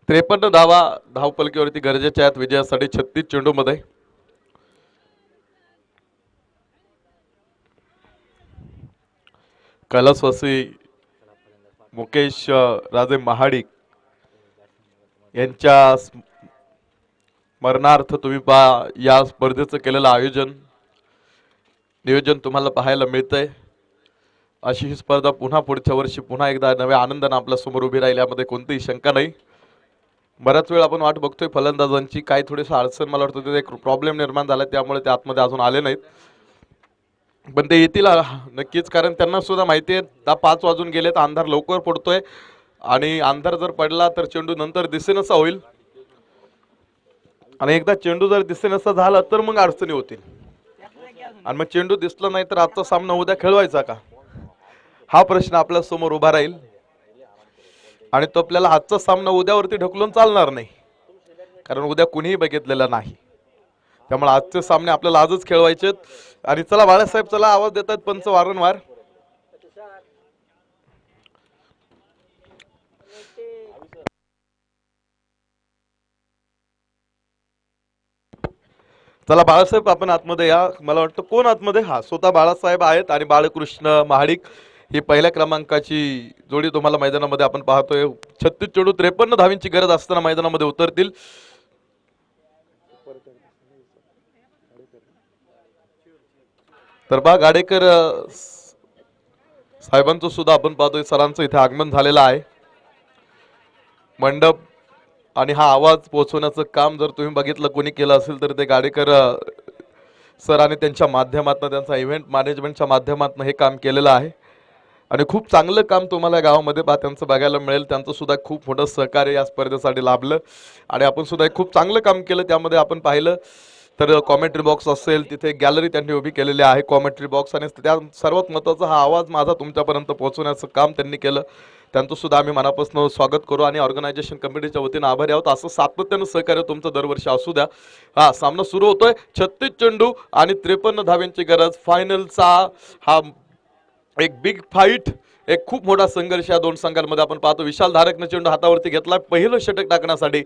53 धावा धावपलकीवरती गरजेच्या आहेत विजयासाठी 36 चेंडू मध्ये. कैलासवासी मुकेश राजे महाडिक यांच्या मरणार्थ तुम्ही या स्पर्धेचं केलेलं नियोजन तुम्हाला पाहायला मिळतंय। अशी ही स्पर्धा पुन्हा पुढच्या वर्षी पुन्हा एकदा नव्या आनंदाने आपल्या समोर उभी राहील यामध्ये कोणतीही शंका नाही। बराच वेळ आपण वाट बघतोय फलंदाजांची, काय थोडेसे अडचण मला वाटतं ते एक प्रॉब्लेम निर्माण झाला त्यामुळे ते आतमध्ये अजून आले नाहीत, पण ते येतील नक्कीच, कारण त्यांना सुद्धा माहिती आहे 5 वाजून गेलेत, अंधार लवकर पडतोय आणि अंधार जर पडला तर चेंडू नंतर दिसेनसा होईल आणि एकदा चेंडू जर दिसेनसा झाला तर मग अडचणी होतील आणि मग चेंडू दिसला नाही तर आजचा सामना उद्या खेळवायचा का, हा प्रश्न आपल्या समोर उभा राहील आणि तो आपल्याला आजचा सामना उद्यावरती ढकलून चालणार नाही, कारण उद्या कुणीही बघितलेलं नाही। त्यामुळे आजचे सामने आपल्याला आजच खेळवायचे आणि चला बाळासाहेब, चला आवाज देतात पंच वारंवार। चला बाळासाहेब आपण आतमध्ये या, मला वाटतं कोण आतमध्ये, हा स्वतः बाळासाहेब आहेत आणि बाळकृष्ण महाडिक ही पहिल्या क्रमांकाची जोडी तुम्हाला मैदानामध्ये आपण पाहतोय। 36 चेंडू 53 धावींची गरज असताना मैदानामध्ये उतरतील। तर बा गाडेकर साहेबांचं सुद्धा आपण पाहतोय, सरांचं इथे आगमन झालेलं आहे। मंडप आणि हा आवाज पोहोचवण्याचं काम जर तुम्ही बघितलं कोणी केलं असेल तर ते गाडेकर सर आणि त्यांच्या माध्यमातून, त्यांचा इव्हेंट मॅनेजमेंटच्या माध्यमातून हे काम केलेलं आहे आणि खूप चांगलं काम तुम्हाला गावामध्ये त्यांचं बघायला मिळेल। त्यांचं सुद्धा खूप मोठं सहकार्य या स्पर्धेसाठी लाभलं आणि आपण सुद्धा खूप चांगलं काम केलं। त्यामध्ये आपण पाहिलं तर कॉमेंट्री बॉक्स असेल, तिथे गॅलरी त्यांनी उभी केलेली आहे, कॉमेंट्री बॉक्स, आणि त्या सर्वात महत्त्वाचा हा आवाज माझा तुमच्यापर्यंत पोहोचवण्याचं काम त्यांनी केलं। त्यांचं सुद्धा आम्ही मनापासून स्वागत करू आणि ऑर्गनायझेशन कमिटीच्या वतीने आभारी आहोत। असं सातत्यानं सहकार्य तुमचं दरवर्षी असू द्या। हा सामना सुरू होतोय, 36 चेंडू आणि 53 धाव्यांची गरज, फायनलचा हा एक बिग फाईट, एक खूप मोठा संघर्ष या दोन संघांमध्ये आपण पाहतो। विशाल धारकने चेंडू हातावरती घेतला पहिलं षटक टाकण्यासाठी,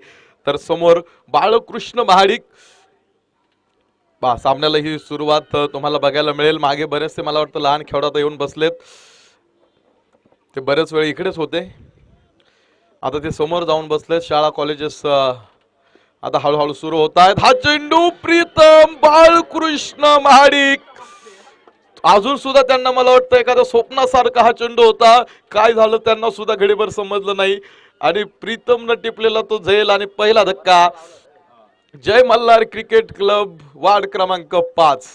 तर समोर बाळकृष्ण महाडिक। सामन्याला ही सुरुवात तुम्हाला बघायला मिळेल। मागे बरेचसे मला वाटतं लहान खेळाडू येऊन बसलेत, ते बरेच वेळ इकडेच होते, आता ते समोर जाऊन बसलेत। शाळा कॉलेजेस आता हळूहळू सुरू होत आहेत। हा चेंडू प्रीतम बाळकृष्ण महाडिक, अजून सुद्धा त्यांना मला वाटतं एखाद्या स्वप्नासारखा हा चेंडू होता, काय झालं त्यांना सुद्धा घडीभर समजलं नाही आणि प्रीतमनं टिपलेला तो झेल आणि पहिला धक्का। जय मल्हार क्रिकेट क्लब वार्ड क्रमांक 5।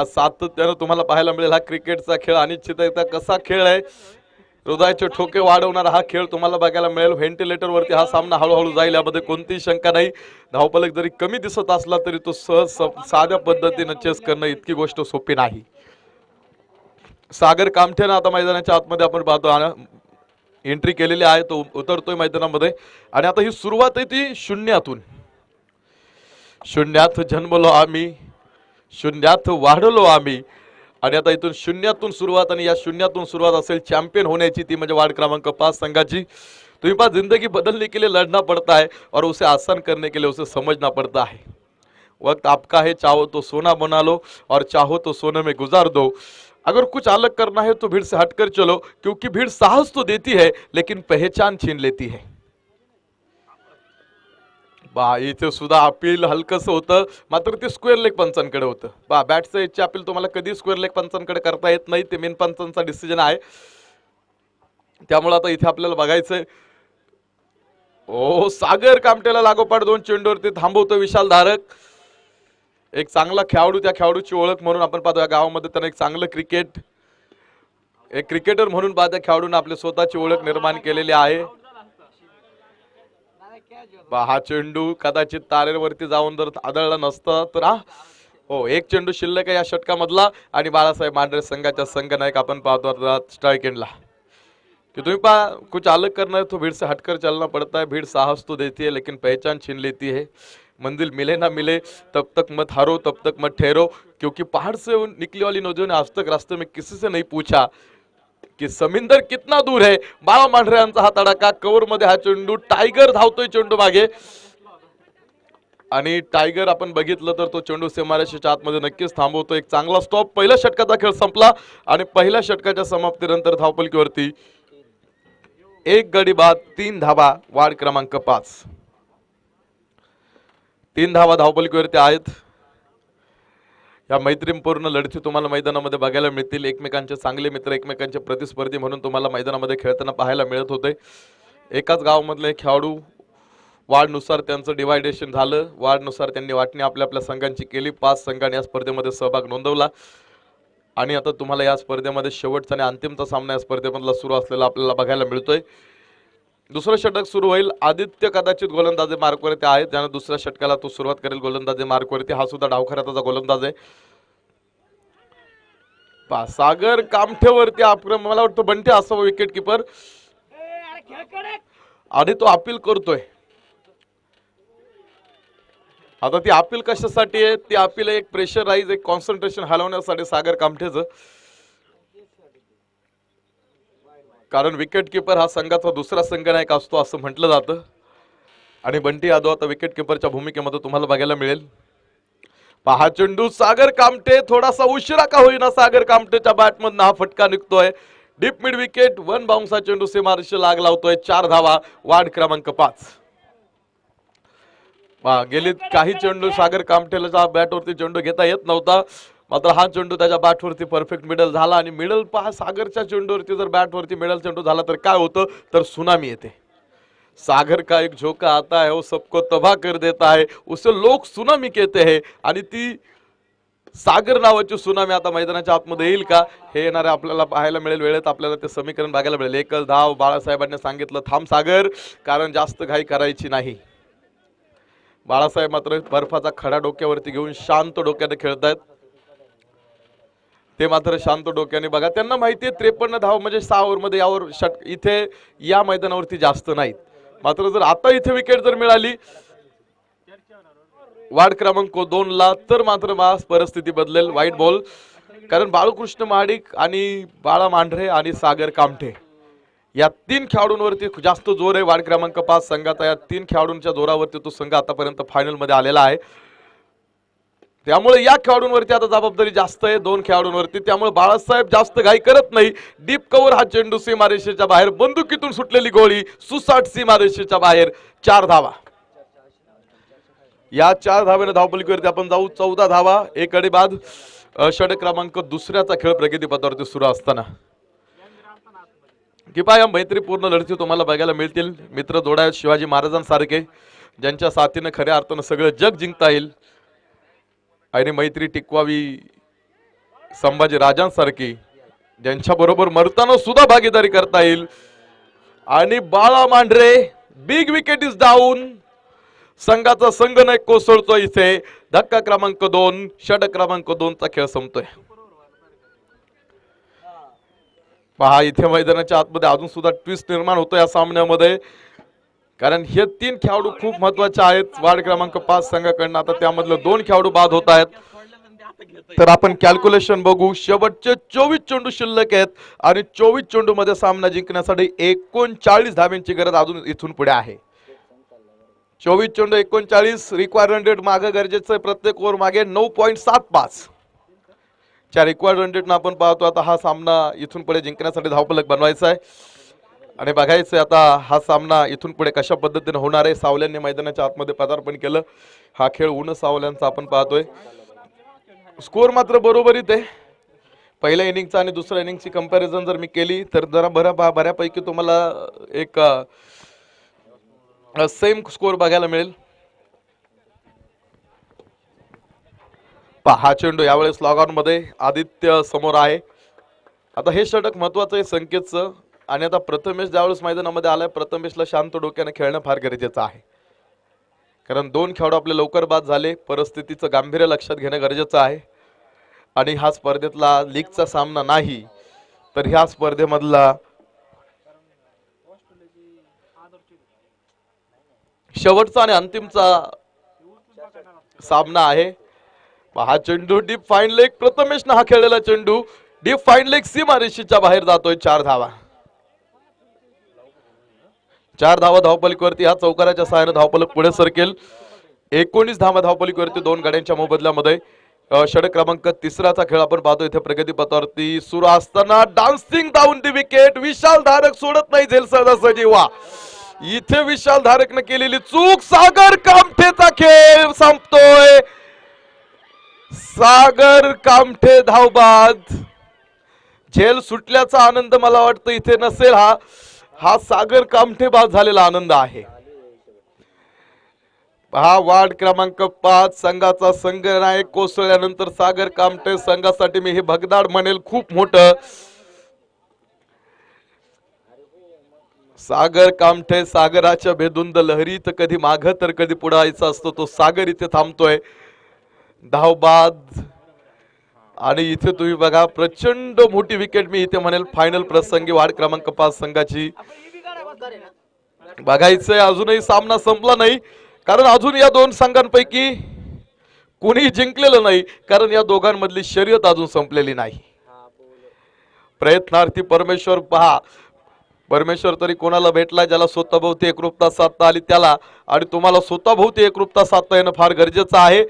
सातत्यानं तुम्हाला पाहायला मिळेल हा क्रिकेटचा खेळ अनिश्चितता कसा खेळ आहे, हृदयाचे ठोके वाढवणारा हा खेळ तुम्हाला बघायला मिळेल। व्हेंटिलेटर वरती हा सामना हळूहळू जाईल यामध्ये कोणतीही शंका नाही। धावफलक जरी कमी दिसत असला तरी तो सहज साध्या पद्धतीने चेस करणं इतकी गोष्ट सोपी नाही। सागर कामठेनं आता मैदानाच्या आतमध्ये आपण पाहतो एंट्री केलेली आहे, तो उतरतोय मैदानामध्ये आणि आता ही सुरुवात आहे ती शून्यातून। शून्यात जन्मलो आम्ही, शून्यात वाढलो आम्ही आणि आता इथून शून्यातून सुरुवात, आणि या शून्यातून सुरुवात असेल चॅम्पियन होण्याची, ती म्हणजे वार्ड क्रमांक 5 संघाची। तुम्ही पहा, जिंदगी बदलने के लिए लड़ना पड़ता है और उसे आसान करने के लिए उसे समझना पड़ता है। वक्त आपका है, चाहो तो सोना बना लो और चाहो तो सोने में गुजार दो। अगर कुछ अलग करना है तो भीड़ से हटकर चलो, क्योंकि भीड़ साहस तो देती है लेकिन पहचान छीन लेती है। इथे सुद्धा अपील हलकस होतं, मात्र ते स्क्वेअर लेग पंचांकडे होतं। बॅटचं इच्छा अपील तुम्हाला कधी स्क्वेअर लेग पंचांकडे करता येत नाही, ते मेन पंचांचा डिसिजन आहे। त्यामुळे आता इथे आपल्याला बघायचंय, ओ सागर कामटेला लागोपाठ 2 चेंडूवरती थांबवतो विशाल धारक, एक चांगला खेळाडू, त्या खेळाडूची ओळख म्हणून आपण पाहतो या गावामध्ये त्यांना एक चांगलं एक क्रिकेटर म्हणून त्या खेळाडूने आपली स्वतःची ओळख निर्माण केलेली आहे। हा चेंडू कदाचित तारेवरती जाऊन जर आदळला नसता तर हो, एक चेंडू शिल्लक आहे या षटकामधला आणि बाळासाहेब मांढरे संघाच्या संघनायक आपण पाहतो स्ट्राइक एंडला कि तुम्ही पहा, कुछ अलग करना है तो भीड़ से हटकर चलना पड़ता है। भीड़ साहस तो देती है लेकिन पहचान छीन लेती है। मंजिल मिले ना मिले तब तक मत हारो, तब तक मत ठहरो, क्योंकि पहाड़ से निकली वाली नदियों ने आज तक रास्ते में किसी से नहीं पूछा कि समिंदर कितना दूर है। बाळा मांढरे यांचा हा तडाखा, कव्हर मध्ये हा चेंडू, टायगर धावतोय चेंडू मागे आणि टायगर आपण बघितलं तर तो चेंडू सीमारेषेच्या आतमध्ये नक्कीच थांबवतो। एक चांगला स्टॉप, पहिल्या षटकाचा खेळ संपला आणि पहिल्या षटकाच्या समाप्तीनंतर धावफलकीवरती 1 गडी बाद 3 धावा, वार्ड क्रमांक 5। 3 धावा धावपलिकेवरती आहेत. या मैत्रीपूर्ण लढती तुम्हाला मैदानामध्ये बघायला मिळतील. एकमेकांचे चांगले मित्र, एकमेकांचे प्रतिस्पर्धी म्हणून तुम्हाला मैदानामध्ये खेळताना पाहायला मिळत होते. एकाच गावामधले खेळाडू वार्डनुसार त्यांचं डिवायडेशन झालं. वार्डनुसार त्यांनी वाटणी आपल्या आपल्या संघांची केली. 5 संघांनी या स्पर्धेमध्ये सहभाग नोंदवला आणि आता तुम्हाला या स्पर्धेमध्ये शेवटचा आणि अंतिमचा सामना या स्पर्धेमधला सुरू असलेला आपल्याला बघायला मिळतोय. दुसरं षटक सुरू होईल. आदित्य कदाचित गोलंदाजी मार्कवरती आहे, त्यानं दुसऱ्या षटकाला तो सुरुवात करेल गोलंदाजी मार्कवरती. हा सुद्धा डावखऱ्याचा गोलंदाज आहे. सागर कामठेवरती आक्रमण, मला वाटतं बंटे असावं विकेट किपर, आणि तो अपील करतोय. आता ती अपील कशासाठी आहे? ती अपील एक प्रेशराइज, एक कॉन्सन्ट्रेशन हलवण्यासाठी सागर कामठेचं. कारण विकेट किपर हा संघाचा दुसरा संघनायक असतो असं म्हटलं जातं आणि बंटी यादव आता विकेट किपरच्या भूमिकेमध्ये तुम्हाला बघायला मिळेल. पहा चेंडू, सागर कामठे थोडासा उशिरा का होईना सागर कामठेच्या बॅटमधून हा फटका निघतोय. डीप मिड विकेट, 1 बाउन्सचा चेंडू सीमारेषेला लाग लावतोय. 4 धावा, वार्ड क्रमांक 5. गेली काही चेंडू सागर कामठेला बॅटवरती चेंडू घेता येत नव्हता, मात्र हा चेंडू त्याच्या बॅटवरती परफेक्ट मिडल झाला. आणि मिडल पहा, सागरच्या चेंडूवरती जर बॅटवरती मिडल चेंडू झाला तर काय होतं, तर सुनामी येते. सागर का एक झोका आता है वो सबको तबाह कर देता है, उसे लोग सुनामी कहते हैं. आणि ती सागर नावाची सुनामी आता मैदानाच्या आतमध्ये येईल का, हे येणारे आपल्याला पाहायला मिळेल. वेळेत आपल्याला ते समीकरण बघायला मिळेल. एकच धाव. बाळासाहेबांनी सांगितलं थांब सागर, कारण जास्त घाई करायची नाही. बाळासाहेब मात्र बर्फाचा खडा डोक्यावरती घेऊन शांत डोक्याने खेळतायत. ते मात्र शांत डोक्याने बघा. त्यांना माहिती आहे 53 धाव म्हणजे 6 ओव्हरमध्ये यावर इथे या मैदानावरती जास्त नाहीत. मात्र जर आता इथे विकेट जर मिळाली वार्ड क्रमांक 2 ला तर मात्र परिस्थिती बदलेल. वाईट बॉल, कारण बाळकृष्ण महाडिक आणि बाळा मांढरे आणि सागर कामठे या 3 खेळाडूंवरती जास्त जोर आहे. वार्ड क्रमांक 5 संघाचा या 3 खेळाडूंच्या जोरावरती तो संघ आतापर्यंत फायनल मध्ये आलेला आहे. त्यामुळे या खेळाडूंवरती आता जबाबदारी जास्त आहे, 2 खेळाडूंवरती. त्यामुळे बाळासाहेब जास्त घाई करत नाही. डीप कव्हर, हा चेंडू सीमारेषेच्या बाहेर, बंदुकीतून सुटलेली गोळी सुसाट सीमारेषेच्या बाहेर. 4 धावा. या 4 धावेने धावपलिकेवरती आपण जाऊ. 14 धावा, 1 गडी बाद. षटक क्रमांक 2चा खेळ प्रगतीपथावरती सुरू असताना किपा या मैत्रीपूर्ण लढती तुम्हाला बघायला मिळतील. मित्र जोडा शिवाजी महाराजांसारखे, ज्यांच्या साथीने खऱ्या अर्थानं सगळं जग जिंकता येईल आणि मैत्री टिकवावी संभाजी राजांसारखी, ज्यांच्या बरोबर मरताना सुद्धा भागीदारी करता येईल. आणि बाळा Mandhare, big wicket is down. संघाचा संघनायक कोसळतो इथे. धक्का क्रमांक 2, षटक क्रमांक 2चा खेळ संपतोय. पहा इथे मैदानाच्या आतमध्ये अजून सुद्धा ट्विस्ट निर्माण होतो या सामन्यामध्ये, कारण हे 3 खेळाडू खूप महत्वाचे आहेत वार्ड क्रमांक 5 संघाकडनं. आता त्यामधले 2 खेळाडू बाद होत आहेत. तर आपण कॅल्क्युलेशन बघू. शेवटचे 24 चेंडू शिल्लक आहेत आणि 24 चेंडू मध्ये सामना जिंकण्यासाठी 39 धाब्यांची गरज अजून इथून पुढे आहे. 24 चेंडू 39, रिक्वायर्ड रन रेट मागे गरजेचं आहे. प्रत्येक ओव्हर मागे 9.75 च्या रिक्वायर्ड रन रेटनं आपण पाहतो. आता हा सामना इथून पुढे जिंकण्यासाठी धावफलक बनवायचा आहे आणि बघायचं आहे आता हा सामना इथून पुढे कशा पद्धतीने होणार आहे. सावल्यांनी मैदानाच्या आतमध्ये पदार्पण केलं. हा खेळ ऊन सावल्यांचा आपण पाहतोय. स्कोर मात्र बरोबरीत आहे. पहिल्या इनिंगचा आणि दुसऱ्या इनिंगची कंपॅरिझन जर मी केली तर जरा बऱ्यापैकी तुम्हाला एक सेम स्कोर बघायला मिळेल. हा चेंडू यावेळेस लॉग ऑन मध्ये आदित्य समोर आहे. आता हे षटक महत्वाचं आहे संकेतचं. आणि आता प्रथमेश ज्यावेळेस मैदानामध्ये आलाय, प्रथमेशला शांत डोक्याने खेळणं फार गरजेचं आहे, कारण 2 खेळाडू आपले लवकर बाद झाले. परिस्थितीचं गांभीर्य लक्षात घेणं गरजेचं आहे. आणि हा स्पर्धेतला लीगचा सामना नाही तर ह्या स्पर्धेमधला शेवटचा आणि अंतिमचा सामना आहे. हा चेंडू डीप फाईन लेग, प्रथमेशने हा खेळलेला चेंडू डीप फाईन लेग सीमारेषेच्या बाहेर जातोय. 4 धावा. 4 धावा धावपलिकेवरती. हा चौकाराच्या सहाय्याने धावपलक पुढे सरकेल. 19 धावा धावपलिकेवरती 2 गाड्यांच्या मोबदल्यामध्ये. षटक क्रमांक 3चा खेळ आपण पाहतो इथे प्रगतीपथावरती सुरू असताना डान्सिंग डाऊन दी विकेट. विशाल धारक सोडत नाही झेल सहजासहजी. वा, इथे विशाल धारकने केलेली चूक, सागर कामठेचा खेळ संपतोय. सागर कामठे धावबाद. झेल सुटल्याचा आनंद मला वाटतं इथे नसेल. हा सागर कामठे बाद झालेला आनंद आहे. हा वार्ड क्रमांक 5 संघाचा संघनायक कोसळल्यानंतर सागर कामठे संघासाठी मी हे भगदाड म्हणेल खूप मोठं. सागर कामठे सागराच्या भेदुंद लहरीत कधी माग तर कधी पुढे यायचा असतो तो सागर इथे थांबतोय. धावबाद. आणि इथे तुम्ही बघा प्रचंड मोठी विकेट मी इथे म्हणेल फायनल प्रसंगी वार्ड क्रमांक 5 संघाची. बघायचंय अजूनही सामना संपला नाही कारण अजून या दोन संघांपैकी कुणी जिंकलेलं नाही कारण या दोघांमधली शर्यत अजून संपलेली नाही. प्रयत्नार्थी परमेश्वर पहा. परमेश्वर तरी कोणाला भेटला ज्याला स्वतःभोवती एकरूपता साधता आली त्याला. आणि तुम्हाला स्वतःभोवती एकरूपता साधता येणं फार गरजेचं आहे.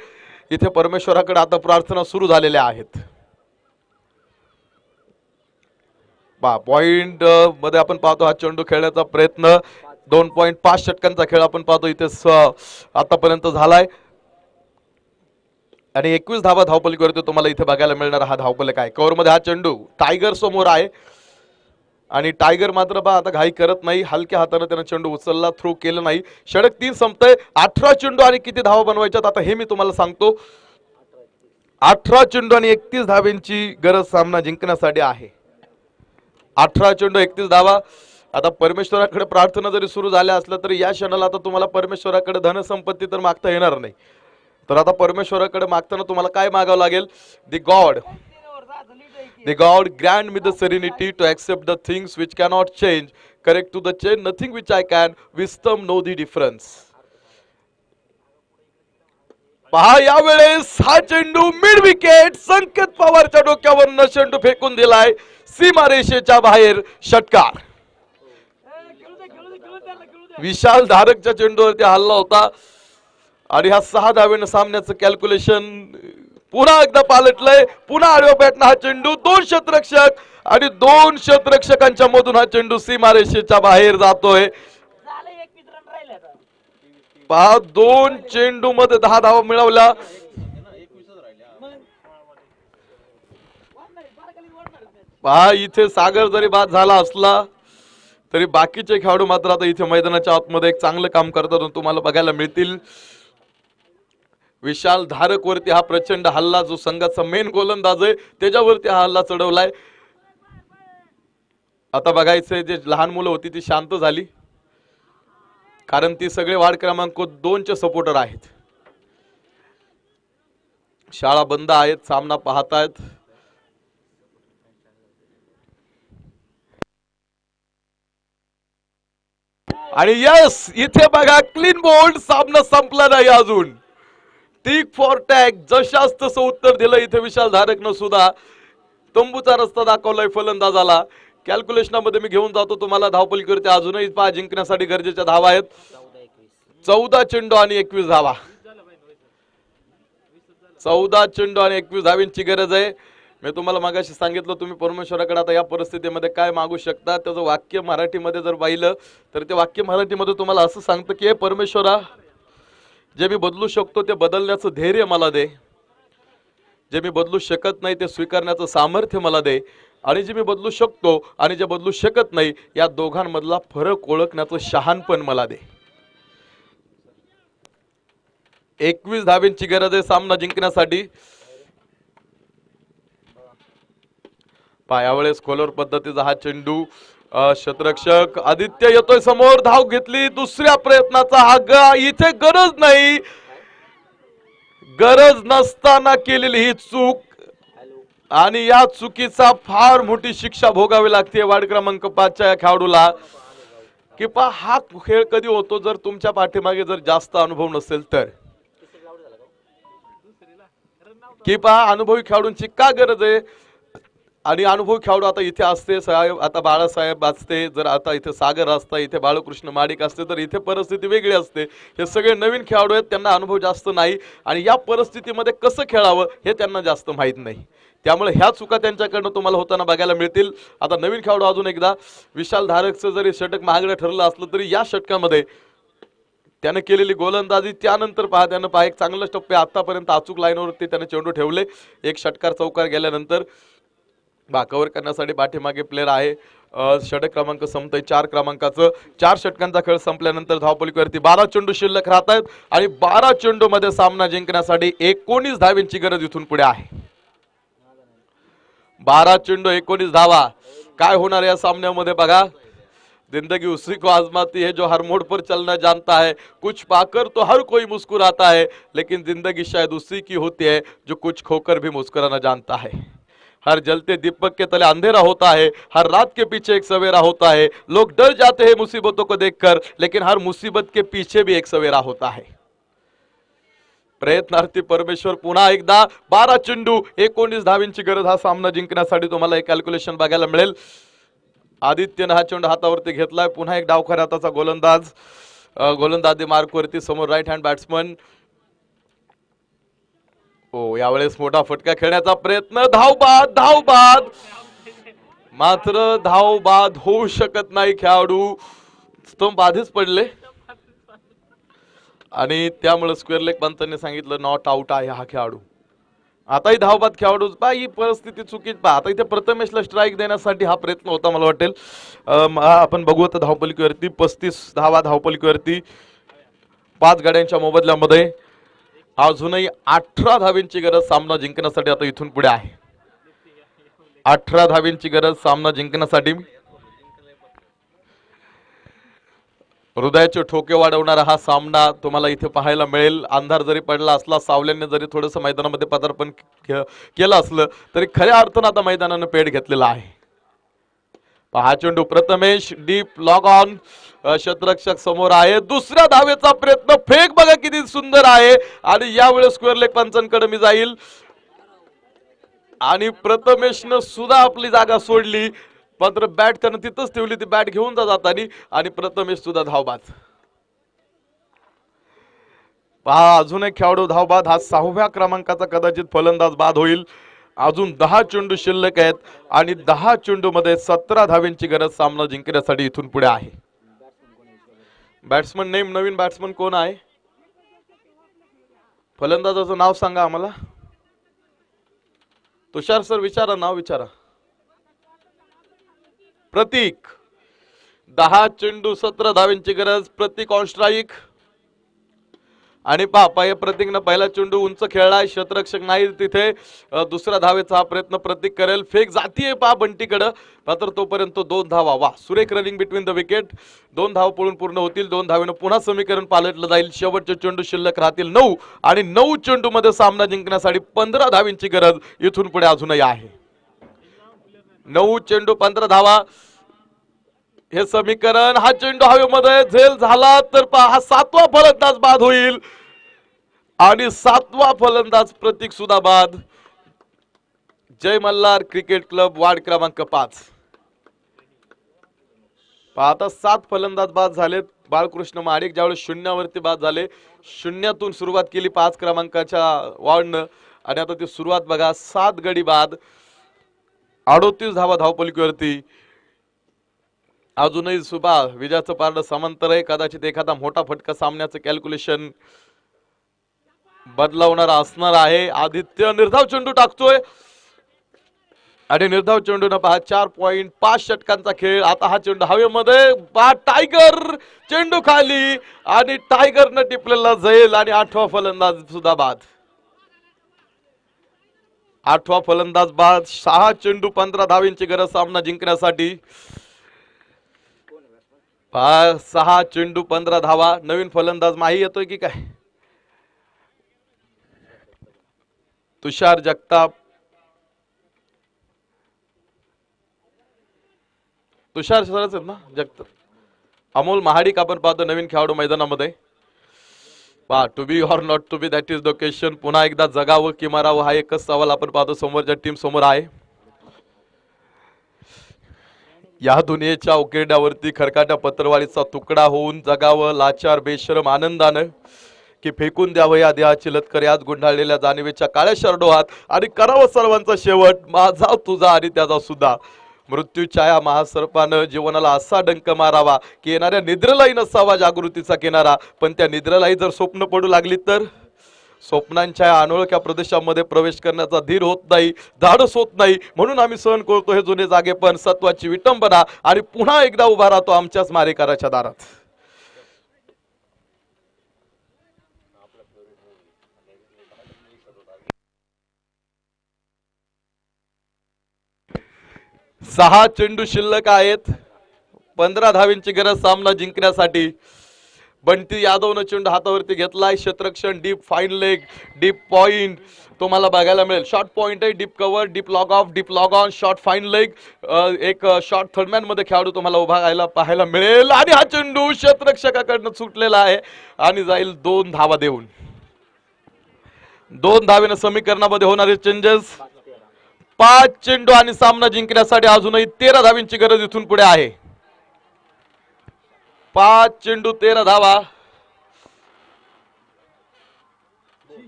इथे परमेश्वराकडे आता प्रार्थना सुरू झालेल्या आहेत. पॉइंट मध्ये आपण पाहतो हा चेंडू खेळण्याचा प्रयत्न 2.5 षटकांचा खेळ आपण पाहतो इथे आतापर्यंत झालाय. आणि 21 धावा धावपलीवरती तुम्हाला इथे बघायला मिळणार हा धावपलक आहे. कव्हर मध्ये हा चेंडू टायगर समोर आहे आणि टायगर मात्र आता घाई करत नाही. हलक्या हाताने त्याने चेंडू उचलला, थ्रो केलं नाही. षटक 3 संपतंय. 18 चेंडू आणि किती धावा बनवायच्यात आता हे मी तुम्हाला सांगतो. 18 चेंडू आणि 31 धावांची गरज सामना जिंकण्यासाठी आहे. 18 चेंडू 31 धावा. आता परमेश्वराकडे प्रार्थना जरी सुरू झाल्या असल्या तरी या क्षणाला आता तुम्हाला परमेश्वराकडे धनसंपत्ती तर मागता येणार नाही. तर आता परमेश्वराकडे मागताना तुम्हाला काय मागावं लागेल? The God grant me the serenity to accept the things which cannot change, correct to the change nothing which I can, wisdom know the difference. पहा यावेळेस हा चेंडू मिड विकेट संकेत पवारच्या डोक्यावरनं चेंडू फेकून दिलाय सीमारेषेच्या बाहेर. षटकार. विशाल धारकच्या चेंडूवरती हल्ला होता आणि हा 6 धावेनं सामन्याचं कॅल्क्युलेशन पुन्हा एकदा पालटलंय. पुन्हा आडव्या बॅटनं हा चेंडू 2 क्षेत्ररक्षक आणि 2 क्षेत्ररक्षकांच्या मधून हा चेंडू सीमारेषेच्या बाहेर जातोय. पहा 2 चेंडू मध्ये 10 धावा मिळवल्या. पहा इथे सागर जरी बाद झाला असला तरी बाकीचे खेळाडू मात्र आता इथे मैदानाच्या आतमध्ये एक चांगलं काम करतात तुम्हाला बघायला मिळतील. विशाल धारक वरती हा प्रचंड हल्ला जो संघाचा मेन गोलंदाज आहे त्याच्यावरती हा हल्ला चढवलाय. आता बघायचंय जे लहान मुलं होती ती शांत झाली कारण ती सगळे वार्ड क्रमांक 2 चे सपोर्टर आहेत. शाळा बंद आहेत, सामना पाहतायत. आणि यस इथे बघा क्लीन बोल्ड. सामना संपला नाही अजून. टिक फॉर टॅग जशास तसं उत्तर दिलं इथे विशाल धारकनं सुद्धा. तंबूचा रस्ता दाखवलाय फलंदाजाला. कॅल्क्युलेशनमध्ये मी घेऊन जातो तुम्हाला धावपलीवरती अजूनही पहा जिंकण्यासाठी गरजेच्या धावा आहेत. 14 चेंडू आणि 21 धावा. 14 चेंडू आणि 21 धावांची गरज आहे. मी तुम्हाला मागाशी सांगितलं तुम्ही परमेश्वराकडे आता या परिस्थितीमध्ये काय मागू शकता. त्याचं वाक्य मराठीमध्ये जर पाहिलं तर ते वाक्य मराठीमध्ये तुम्हाला असं सांगतं की हे परमेश्वरा जे मी बदलू शकतो ते बदलण्याचं धैर्य मला दे. जे मी बदलू शकत नाही ते स्वीकारण्याचं सामर्थ्य मला दे. आणि जे मी बदलू शकतो आणि जे बदलू शकत नाही या दोघांमधला फरक ओळखण्याचं शहाणपण मला दे. 21 धावांची गरज आहे सामना जिंकण्यासाठी. यावेळेस खोलवर पद्धतीचा हा चेंडू. क्षेत्ररक्षक आदित्य येतोय समोर. धाव घेतली. दुसऱ्या प्रयत्नाचा हा इथे गरज नाही. गरज नसताना केलेली ही चूक आणि या चुकीचा फार मोठी शिक्षा भोगावी लागते वार्ड क्रमांक 5 च्या खेळाडूला. की पहा हा खेळ कधी होतो जर तुमच्या पाठीमागे जर जास्त अनुभव नसेल तर. की पहा अनुभवी खेळाडूंची का गरज आहे. आणि अनुभव खेळाडू आता इथे असते साहेब, आता बाळासाहेब असते, जर आता इथे सागर असता, इथे बाळकृष्ण माडिक असते तर इथे परिस्थिती वेगळी असते. हे सगळे नवीन खेळाडू आहेत, त्यांना अनुभव जास्त नाही आणि या परिस्थितीमध्ये कसं खेळावं हे त्यांना जास्त माहीत नाही. त्यामुळे ह्या चुका त्यांच्याकडनं तुम्हाला होताना बघायला मिळतील. आता नवीन खेळाडू अजून एकदा, विशाल धारकचं जरी षटक महागडं ठरलं असलं तरी या षटकामध्ये त्याने केलेली गोलंदाजी, त्यानंतर त्यानं एक चांगलं टप्पे आतापर्यंत अचूक लाईनवरती त्याने चेंडू ठेवले. एक षटकार चौकार गेल्यानंतर कव्हर करण्यासाठी पाठीमागे प्लेयर आहे. षटक क्रमांक संपतंय 4 क्रमांकाचं. 4 षटकांचा खेळ संपल्यानंतर धावपलीवरती 12 चेंडू शिल्लक राहत आहेत आणि 12 चेंडू मध्ये सामना जिंकण्यासाठी 19 धावांची गरज इथून पुढे आहे. 12 चेंडू 19 धावा. काय होणार या सामन्यामध्ये बघा. जिंदगी उसी को आजमाती है जो हर मोड़ पर चलना जानता है, कुछ पाकर तो हर कोई मुस्कुराता है, लेकिन जिंदगी शायद उसी की होती है जो कुछ खोकर भी मुस्कुराना जानता है. हर जलते दीपक के तले अंधेरा होता है, हर रात के पीछे एक सवेरा होता है. लोग डर जाते हैं मुसीबतों को देखकर, लेकिन हर मुसीबत के पीछे भी एक सवेरा होता है. प्रयत्नार्थी परमेश्वर पुन्हा एकदा. 12 चेंडू 19 धावांची गरज हा सामना जिंकण्यासाठी तुम्हाला एक कॅल्क्युलेशन बघायला मिळेल. आदित्यने हा चेंडू हातावरती घेतलाय. पुन्हा एक डावखऱ्या हाताचा गोलंदाज, गोलंदाजी मार्कवरती समोर राईट हँड बॅट्समन. यावेळेस मोठा फटका खेळण्याचा प्रयत्न. धावबाद मात्र धावबाद होऊ शकत नाही. खेळाडू स्तंभ आधीच पडले आणि त्यामुळे स्क्वेअर लेग पंचांनी सांगितलं नॉट आउट आहे हा खेळाडू. आताही धावबाद खेळाडू ही परिस्थिती चुकीची. आता इथे प्रथमेशला स्ट्राईक देण्यासाठी हा प्रयत्न होता मला वाटेल. आपण बघू आता धावपलिकेवरती 35 धावा धावपलिकेवरती 5 गाड्यांच्या मोबदल्यामध्ये अजूनही 18 धावांची गरज सामना जिंकण्यासाठी आता इथून पुढे आहे. 18 धावांची गरज सामना जिंकण्यासाठी. हृदयाचे ठोके वाढवणारा हा सामना तुम्हाला इथे पाहायला मिळेल. अंधार जरी पडला असला, सावल्याने जरी थोडंसं मैदानामध्ये पदार्पण केलं असलं तरी खऱ्या अर्थानं आता मैदानानं पेट घेतलेला आहे. पहा चेंडू प्रथमेश डीप लॉग ऑन. क्षेत्ररक्षक समोर आहे. दुसऱ्या धावेचा प्रयत्न. फेक बघा किती सुंदर आहे आणि यावेळेस स्क्वेअर लेग पंचांकडे मी जाईल आणि प्रथमेशनं सुद्धा आपली जागा सोडली, मात्र बॅट त्यानं तिथंच ठेवली. ती बॅट घेऊन जाताना आणि प्रथमेश सुद्धा धावबाद. पहा अजून एक खेळाडू धावबाद. हा 6व्या क्रमांकाचा कदाचित फलंदाज बाद होईल. अजून 10 चेंडू शिल्लक आहेत आणि 10 चेंडू मध्ये 17 धावांची गरज सामना जिंकण्यासाठी इथून पुढे आहे. बॅट्समन नेम, नवीन बॅट्समन कोण आहे? फलंदाजाचं नाव सांगा आम्हाला. तुषार सर विचारा, नाव विचारा. प्रतीक. 10 चेंडू 17 धावांची गरज. प्रतीक ऑन स्ट्राईक. आणि पाय प्रतीकनं पहिला चेंडू उंच खेळलाय. क्षेत्ररक्षक नाही तिथे. दुसऱ्या धावेचा हा प्रयत्न प्रतीक करेल. फेक जातीये बंटीकडं, मात्र तोपर्यंत 2 धावा. वा, सुरेख रनिंग बिटवीन द विकेट. 2 धावा पळून पूर्ण होतील. 2 धावेनं पुन्हा समीकरण पालटलं जाईल. शेवटचे चेंडू शिल्लक राहतील 9 आणि 9 चेंडू मध्ये सामना जिंकण्यासाठी 15 धावांची गरज इथून पुढे अजूनही आहे. 9 चेंडू 15 धावा हे समीकरण. हा चेंडू हवेमध्ये झेल झाला तर हा 7वा फलंदाज बाद होईल आणि 7वा फलंदाज प्रतीक सुद्धा बाद. जय मल्हार क्रिकेट क्लब वार्ड क्रमांक 5. आता 7 फलंदाज बाद झालेत. बाळकृष्ण माडिक ज्यावेळेस 0वरती बाद झाले, 0तून सुरुवात केली 5 क्रमांकाच्या वार्डनं आणि आता ती सुरुवात बघा. 7 गडी बाद, 38 धावा धावपलिकेवरती. अजूनही सुभा विजयाचं पारडं समांतर आहे. कदाचित एखादा मोठा फटका सामन्याचं कॅल्क्युलेशन बदलावणारा असणार आहे. आदित्य निर्धाव चेंडू टाकतोय आणि निर्धाव चेंडून पहा 4.5 षटकांचा खेळ. आता हा चेंडू हवेमध्ये. टायगर चेंडू खाली आणि टायगरनं टिपलेला जाईल आणि 8वा फलंदाज सुद्धा बाद. 8वा फलंदाज बाद. 6 चेंडू 15 धावांची गरज सामना जिंकण्यासाठी. 6 चेंडू 15 धावा. नवीन फलंदाज माही येतोय की काय? तुषार जगताप. तुषार सरच आहेत ना जगताप. अमोल महाडिक आपण पाहतो नवीन खेळाडू मैदानामध्ये. पहा to be or not to be that is the question. पुन्हा एकदा जगावं की मारावं हा एकच सवाल आपण पाहतो समोरच्या टीम समोर आहे. या दुनियेच्या उकिरड्यावरती खरकाट्या पत्रवाळीचा तुकडा होऊन जगावं लाचार बेशरम आनंदानं की फेकून द्यावं या देहाची लतकर यात गुंडाळलेल्या जाणीवेच्या काळ्या शरडोहात आणि करावं सर्वांचा शेवट माझा तुझा आणि त्याचा सुद्धा मृत्यूच्या या महासर्पानं जीवनाला असा डंक मारावा की येणाऱ्या निद्रेलाही नसावा जागृतीचा किनारा पण त्या निद्रेलाही जर स्वप्न पडू लागली तर स्वप्नांच्या या अनोळख्या प्रदेशामध्ये प्रवेश करण्याचा धीर होत नाही धाडस होत नाही म्हणून आम्ही सहन करतो हे जुने जागेपण सत्वाची विटंबना आणि पुन्हा एकदा उभा राहतो आमच्याच मारेकराच्या दारात सहा चेंडू शिल्लक आहेत 15 धावींची गरज सामना जिंकण्यासाठी बंटी यादवनं चेंडू हातावरती घेतलाय क्षेत्ररक्षण deep fine leg deep point तुम्हाला बघायला मिळेल शॉर्ट पॉइंट आहे deep cover deep log of deep log on short fine leg एक शॉर्ट थर्डमॅन मध्ये खेळाडू तुम्हाला उभा राहायला पाहायला मिळेल आणि हा चेंडू क्षेत्ररक्षकाकडनं सुटलेला आहे आणि जाईल 2 धावा देऊन 2 धावेनं समीकरणामध्ये होणारे चेंजेस 5 चेंडू आणि सामना जिंकण्यासाठी अजूनही 13 धावींची गरज इथून पुढे आहे 5 चेंडू 13 धावा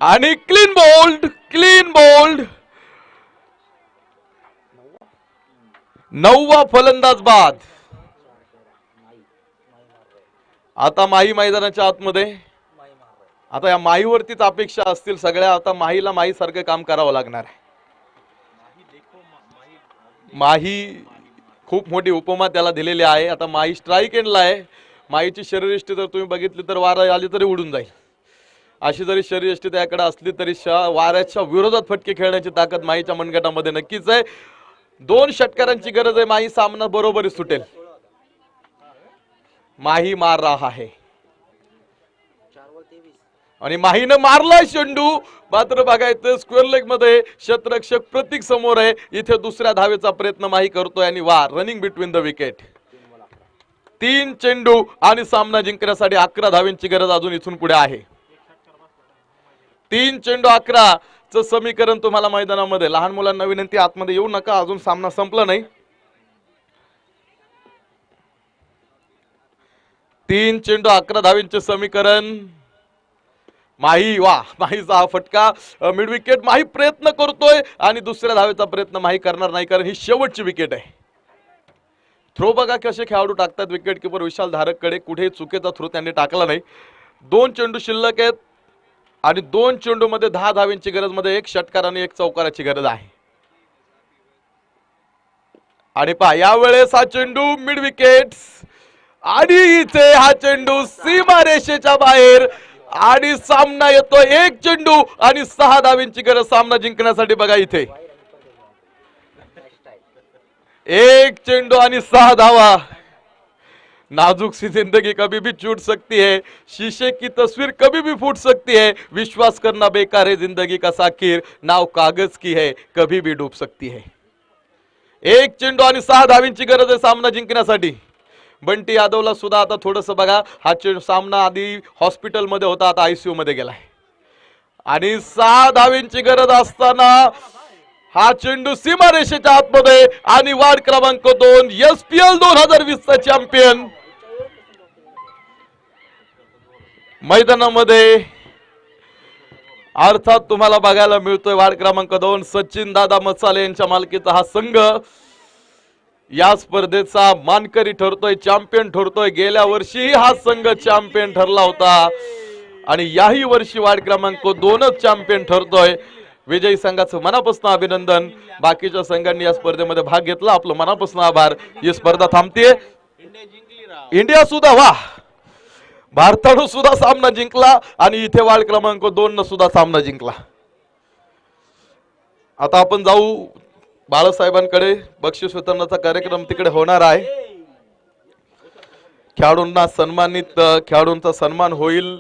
आणि क्लीन बोल्ड 9वा फलंदाज बाद आता माही मैदानाच्या आतमध्ये आता या माहीवरतीच अपेक्षा असतील सगळ्या आता माहीला माही सारखं काम करावं लागणार आहे माही खूप मोठी उपमा त्याला दिलेली आहे आता माही स्ट्राईक एंडला आहे माहीची शरीरयष्टी जर तुम्ही बघितली तर वारा आली तरी उडून जाईल अशी जरी शरीरयष्टी त्याकडे असली तरी वाऱ्याच्या विरोधात फटके खेळण्याची ताकद माहीच्या मनगटामध्ये नक्कीच आहे 2 षटकारांची गरज आहे माही सामना बरोबरी सुटेल माही मार रहा है आणि माहीनं मारलाय चेंडू मात्र बघायचं स्क्वेअर लेग मध्ये क्षेत्ररक्षक प्रतीक समोर आहे इथे दुसऱ्या धावेचा प्रयत्न माही करतोय आणि वार रनिंग बिटवीन द विकेट 3 चेंडू आणि सामना जिंकण्यासाठी 11 धावेंची गरज अजून इथून पुढे आहे 3 चेंडू 11 च समीकरण तुम्हाला मैदानामध्ये लहान मुलांना विनंती आतमध्ये येऊ नका अजून सामना संपला नाही 3 चेंडू 11 धावेंचे समीकरण माही माहीचा हा फटका मिड विकेट माही प्रयत्न करतोय आणि दुसऱ्या धावेचा प्रयत्न माही करणार नाही कारण ही शेवटची विकेट आहे थ्रो बघा कसे खेळाडू टाकतात विकेट किपर विशाल धारककडे कुठेही चुकीचा थ्रो त्यांनी टाकला नाही 2 चेंडू शिल्लक आहेत आणि 2 चेंडू मध्ये 10 धावेंची गरज मध्ये 1 षटकार आणि 1 चौकाराची गरज आहे आणि पहा यावेळेस हा चेंडू मिड विकेट आणि इथे हा चेंडू सीमारेषेच्या बाहेर आणि सामना येतो 1 चेंडू आणि 6 धावेंची गरज सामना जिंकण्यासाठी बघा इथे 1 चेंडू आणि 6 धावा नाजुक सी जिंदगी कभी भी छूट सकती है शीशे की तस्वीर कभी भी फूट सकती है विश्वास करना बेकार है जिंदगी का साकीर नाव कागज की है कभी भी डूब सकती है 1 चेंडू आणि 6 धावींची गरज आहे सामना जिंकण्यासाठी बंटी यादवला सुद्धा आता थोडंसं बघा हा सामना आधी हॉस्पिटल मध्ये होता आता आयसीयू मध्ये गेलाय आणि 6 धावींची गरज असताना हा चेंडू सीमारेषेच्या आतमध्ये आणि वार्ड क्रमांक 2 एसपीएल 2020 चा चॅम्पियन मैदानामध्ये अर्थात तुम्हाला बघायला मिळतोय वार्ड क्रमांक 2 सचिन दादा मसाले यांच्या मालकीचा हा संघ या स्पर्धेचा मानकरी ठरतोय चॅम्पियन ठरतोय गेल्या वर्षी हा संघ चॅम्पियन ठरला होता आणि याही वर्षी वार्ड क्रमांक 2च चॅम्पियन ठरतोय विजयी संघाचं मनापासून अभिनंदन बाकीच्या संघांनी या स्पर्धेमध्ये भाग घेतला आपलं मनापासून आभार ही स्पर्धा थांबते इंडिया सुद्धा भारतानं सुद्धा सामना जिंकला आणि इथे वार्ड क्रमांक 2 न सुद्धा सामना जिंकला आता आपण जाऊ बाळासाहेबांकडे बक्षीस वितरणाचा कार्यक्रम तिकडे होणार आहे खेळाडूंचा सन्मान होईल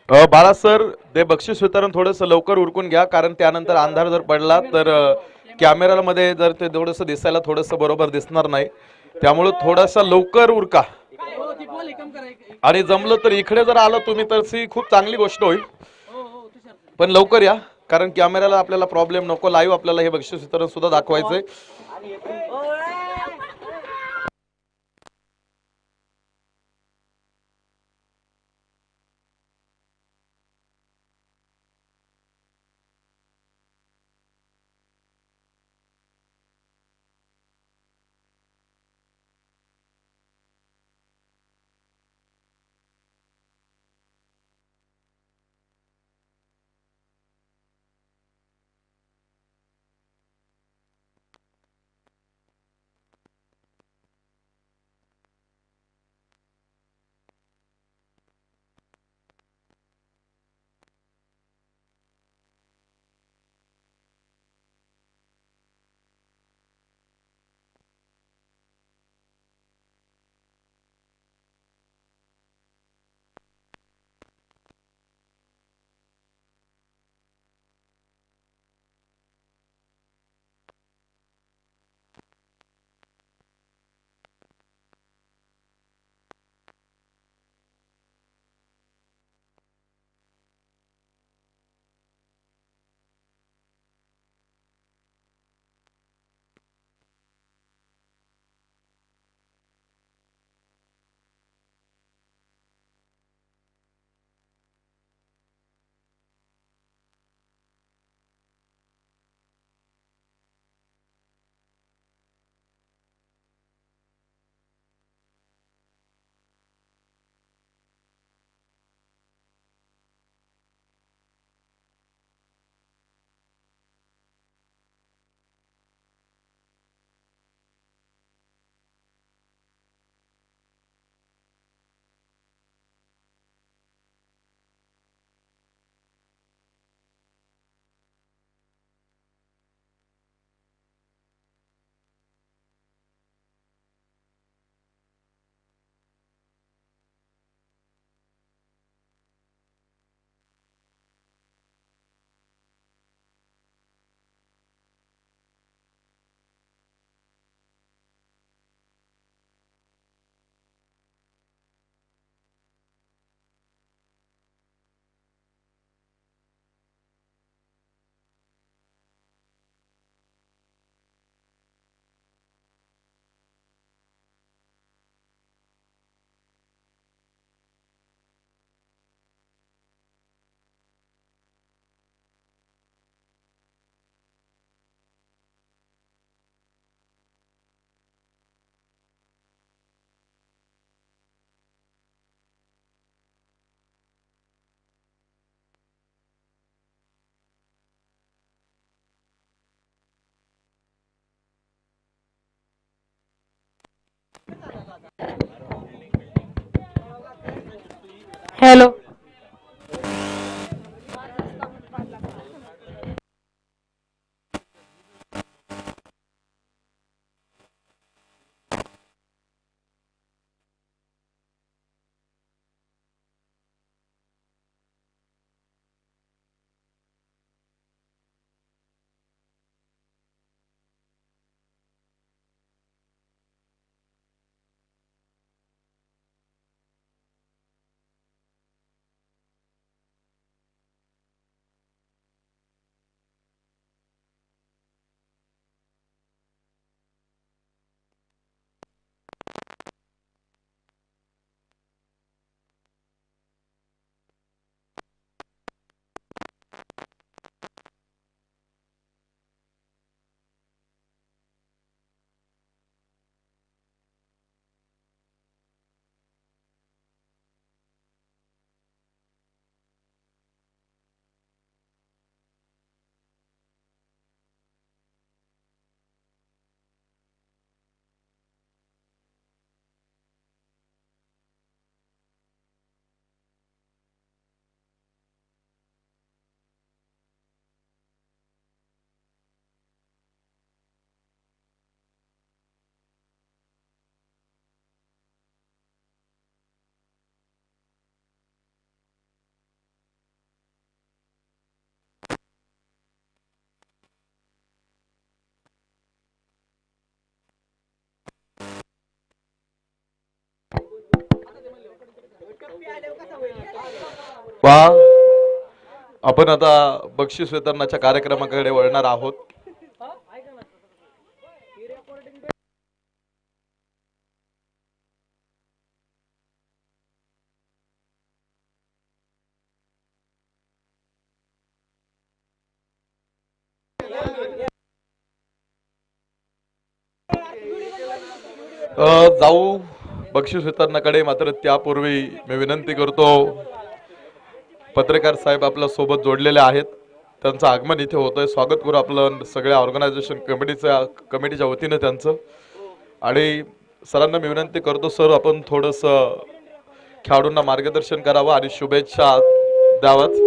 बाळा सर, ते बक्षीस वितरण थोडंसं लवकर उरकून घ्या, कारण त्यानंतर अंधार जर पडला तर कॅमेरामध्ये जर ते थोडंसं दिसायला थोडंसं बरोबर दिसणार नाही. त्यामुळे थोडासा लवकर उरका. आणि जमलं तर इकडे जर आलं तुम्ही तर ती खूप चांगली गोष्ट होईल. पण लवकर या, कारण कॅमेराला आपल्याला प्रॉब्लेम नको. लाईव्ह आपल्याला हे बक्षीस वितरण सुद्धा दाखवायचंय. हॅलो. पहा आपण आता बक्षीस वितरणाच्या कार्यक्रमाकडे वळणार आहोत. जाऊ बक्षीस वितरणाकडे, मात्र त्यापूर्वी मी विनंती करतो, पत्रकार साहेब आपल्या सोबत जोडलेले आहेत, त्यांचं आगमन इथे होतंय. स्वागत करू आपलं सगळ्या ऑर्गनायझेशन कमिटीच्या वतीने त्यांचं. आणि सरांना मी विनंती करतो, सर आपण थोडंसं खेळाडूंना मार्गदर्शन करावं आणि शुभेच्छा द्यावात.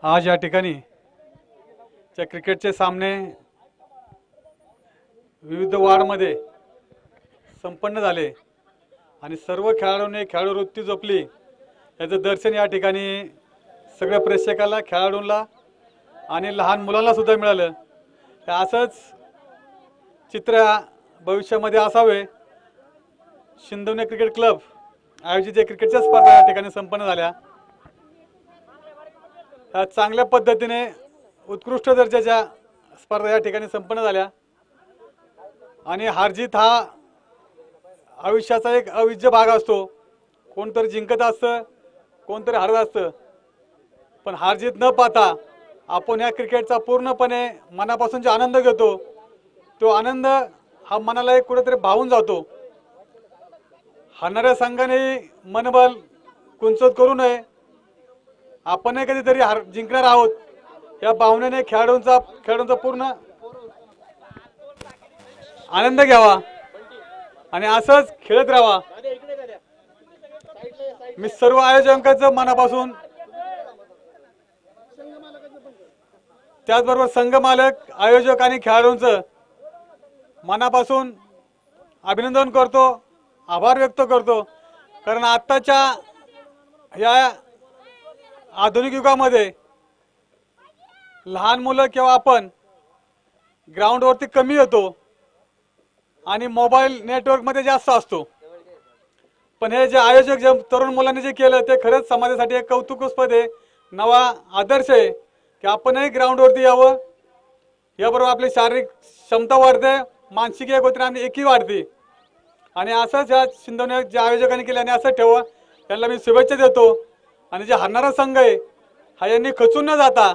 आज या ठिकाणी क्रिकेटचे सामने विविध वार्डमध्ये संपन्न झाले आणि सर्व खेळाडूंनी खेळाडूवृत्ती जपली, याचं दर्शन या ठिकाणी सगळ्या प्रेक्षकाला, खेळाडूंना आणि लहान मुलांना सुद्धा मिळालं. असंच चित्र भविष्यामध्ये असावे. शिंदवणे क्रिकेट क्लब आयोजित क्रिकेटच्या स्पर्धा या ठिकाणी संपन्न झाल्या. चांगल्या पद्धतीने उत्कृष्ट दर्जाच्या स्पर्धा या ठिकाणी संपन्न झाल्या आणि हारजीत हा आयुष्याचा एक अविभाज्य भाग असतो. कोणतरी जिंकत असतं, कोणतरी हरत असतं, पण हारजीत न पाहता आपण या क्रिकेटचा पूर्णपणे मनापासून जो आनंद घेतो, तो आनंद हा मनाला एक कुठेतरी भावून जातो. हारणाऱ्या संघाने मनबल कुंचत करू नये, आपणही कधीतरी जिंकणार आहोत या भावनेने खेळाडूंचा पूर्ण आनंद घ्यावा आणि असंच खेळत राहावा. मी सर्व आयोजकांचं मनापासून, त्याचबरोबर संघ मालक, आयोजक आणि खेळाडूंचं मनापासून अभिनंदन करतो, आभार व्यक्त करतो. कारण आत्ताच्या या आधुनिक युगामध्ये लहान मुलं किंवा आपण ग्राउंडवरती कमी येतो आणि मोबाईल नेटवर्कमध्ये जास्त असतो, पण हे जे आयोजक, जे तरुण मुलांनी जे केलं ते खरंच समाजासाठी एक कौतुकास्पद आहे, नवा आदर्श आहे की आपणही ग्राउंडवरती यावं. याबरोबर आपली शारीरिक क्षमता वाढते, मानसिक एक होते आणि एकी वाढते. आणि असंच या शिंदवणे जे आयोजकांनी केले आणि असं ठेवा, त्यांना मी शुभेच्छा देतो. आणि जे हरणारा संघ आहे हा यांनी खचून न जाता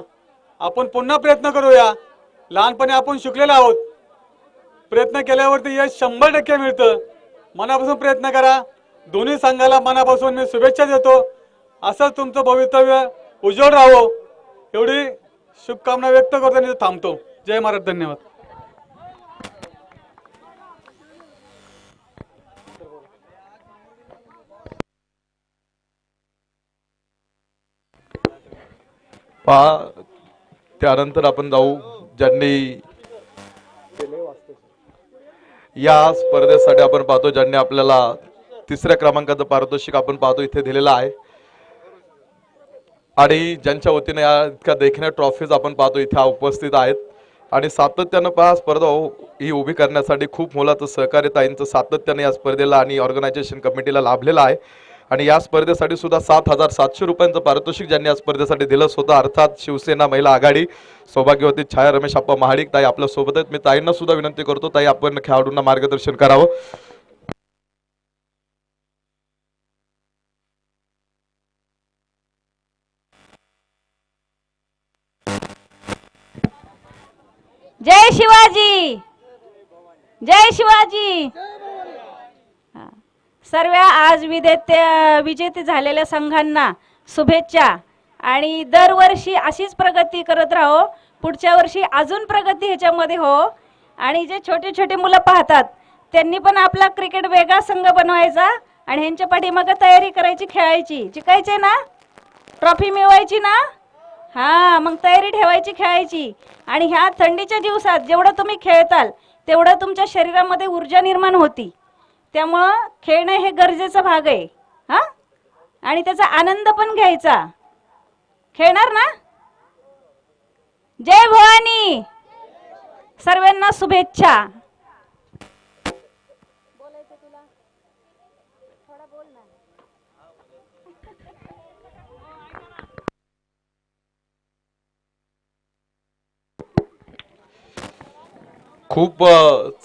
आपण पुन्हा प्रयत्न करूया. लहानपणी आपण शिकलेलो आहोत, प्रयत्न केल्यावरती यश 100% मिळतं. मनापासून प्रयत्न करा. दोन्ही संघाला मनापासून मी शुभेच्छा देतो. असंच तुमचं भवितव्य उज्ज्वल राहो एवढी शुभकामना व्यक्त करतो आणि थांबतो. जय महाराज. धन्यवाद. पहा त्यानंतर आपण जाऊ, ज्यांनी या स्पर्धेसाठी आपण पाहतो, ज्यांनी आपल्याला 3ऱ्या क्रमांकाचं पारितोषिक आपण पाहतो इथे दिलेलं आहे आणि ज्यांच्या वतीने या इतक्या देखण्या ट्रॉफीज आपण पाहतो इथे उपस्थित आहेत. आणि सातत्यानं पहा स्पर्धा ही उभी करण्यासाठी खूप मोलाचं सहकार्य ताईंचं सातत्याने या स्पर्धेला आणि ऑर्गनायझेशन कमिटीला लाभलेलं आहे. आणि या स्पर्धेसाठी सुद्धा 7,700 रुपयांचं पारितोषिक ज्यांनी या स्पर्धेसाठी दिलं होतं, अर्थात शिवसेना महिला आघाडी सौभाग्यवती छाया रमेश आप्पा महाडिक ताई आपल्या सोबत आहेत. मी ताईंना सुद्धा विनंती करतो, ताई आपण खेळाडूंना मार्गदर्शन करावं. जय शिवाजी, जय शिवाजी. सर्व आज विजेते झालेल्या संघांना शुभेच्छा आणि दरवर्षी अशीच प्रगती करत राहो. पुढच्या वर्षी अजून प्रगती ह्याच्यामध्ये हो. आणि जे छोटे छोटे मुलं पाहतात त्यांनी पण आपला क्रिकेट वेगळा संघ बनवायचा आणि ह्यांच्या पाठीमागे तयारी करायची, खेळायची, जिंकायचे ना, ट्रॉफी मिळवायची ना. हां, मग तयारी ठेवायची, खेळायची. आणि ह्या थंडीच्या दिवसात जेवढं तुम्ही खेळताल तेवढं तुमच्या शरीरामध्ये ऊर्जा निर्माण होती. त्यामुळं खेळणं हे गरजेचा भाग आहे. हां, आणि त्याचा आनंद पण घ्यायचा. खेळणार ना? जय भवानी. सर्वांना शुभेच्छा. खूप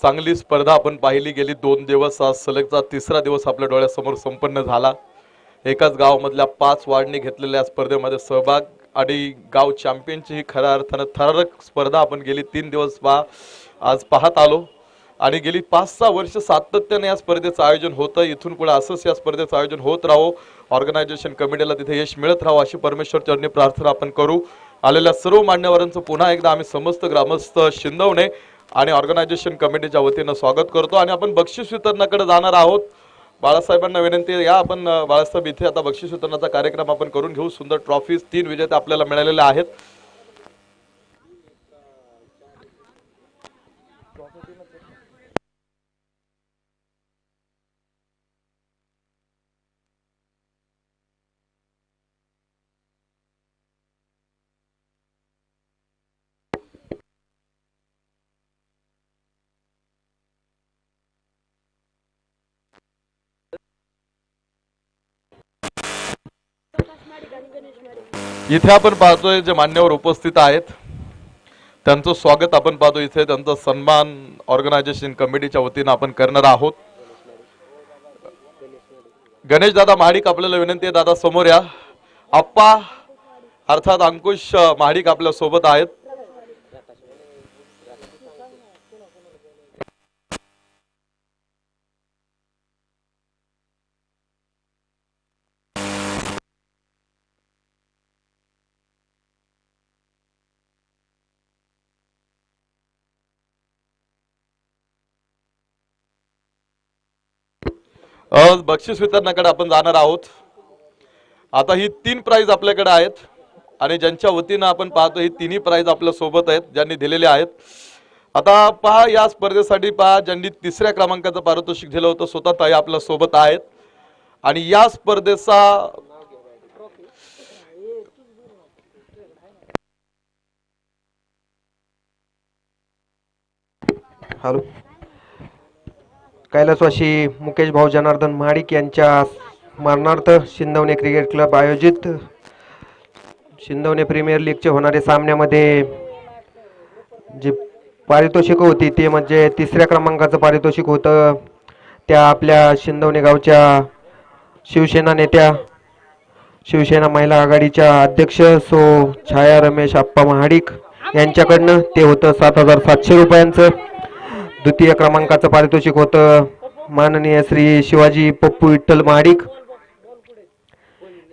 चांगली स्पर्धा आपण पाहिली गेली. 2 दिवस, आज सलगचा 3रा दिवस आपल्या डोळ्यासमोर संपन्न झाला. एकाच गावामधल्या 5 वार्डनी घेतलेल्या स्पर्धेमध्ये सहभाग आणि गाव चॅम्पियनची ही खऱ्या अर्थानं थरारक स्पर्धा आपण गेली 3 दिवस आज पाहत आलो. आणि गेली 5-6 वर्ष सातत्याने या स्पर्धेचं आयोजन होतं. इथून पुढे असंच या स्पर्धेचं आयोजन होत राहो. ऑर्गनायझेशन कमिटीला तिथे यश मिळत राहो अशी परमेश्वर चरणी प्रार्थना आपण करू. आलेल्या सर्व मान्यवरांचं पुन्हा एकदा आम्ही समस्त ग्रामस्थ शिंदवणे आणि ऑर्गनायझेशन कमिटीच्या वतीनं स्वागत करतो. आणि आपण बक्षीस वितरणाकडे जाणार आहोत. बाळासाहेबांना विनंती आहे, या आपण बाळासाहेब इथे आता बक्षीस वितरणाचा कार्यक्रम आपण करून घेऊ. सुंदर ट्रॉफीज 3 विजेते आपल्याला मिळालेले आहेत. इथे आपण पाहतोय जे मान्यवर उपस्थित आहेत त्यांचं स्वागत आपण पाहतो. इथे त्यांचा सन्मान ऑर्गनायझेशन कमिटीच्या वतीनं आपण करणार आहोत. गणेश दादा महाडिक आपल्याला विनंती आहे, दादा समोर या. आप्पा अर्थात अंकुश महाडिक आपल्या सोबत आहेत. बक्षीस वितरणाकडे आपण जाणार आहोत. आता ही 3 प्राइज आपल्याकडे आहेत आणि ज्यांच्या वतीनं आपण पाहतो ही 3ही प्राइज आपल्या सोबत आहेत, ज्यांनी दिलेले आहेत. आता पहा, या स्पर्धेसाठी पहा, ज्यांनी 3ऱ्या क्रमांकाचं पारितोषिक दिलं होतं स्वतः ताई आपल्या सोबत आहेत. आणि या स्पर्धेचा हॅलो, कैलासवासी मुकेश भाऊ जनार्दन महाडिक यांच्या स्मरणार्थ शिंदवणे क्रिकेट क्लब आयोजित शिंदवणे प्रीमियर लीगचे होणारे सामन्यामध्ये जे पारितोषिक होती ते म्हणजे 3ऱ्या क्रमांकाचं पारितोषिक होतं. त्या आपल्या शिंदवणे गावच्या शिवसेना नेत्या, शिवसेना महिला आघाडीच्या अध्यक्ष छाया रमेश आप्पा महाडिक यांच्याकडनं ते होतं 7,700 रुपयांचं. द्वितीय क्रमांकाचं पारितोषिक होतं माननीय श्री शिवाजी पप्पू विठ्ठल महाडिक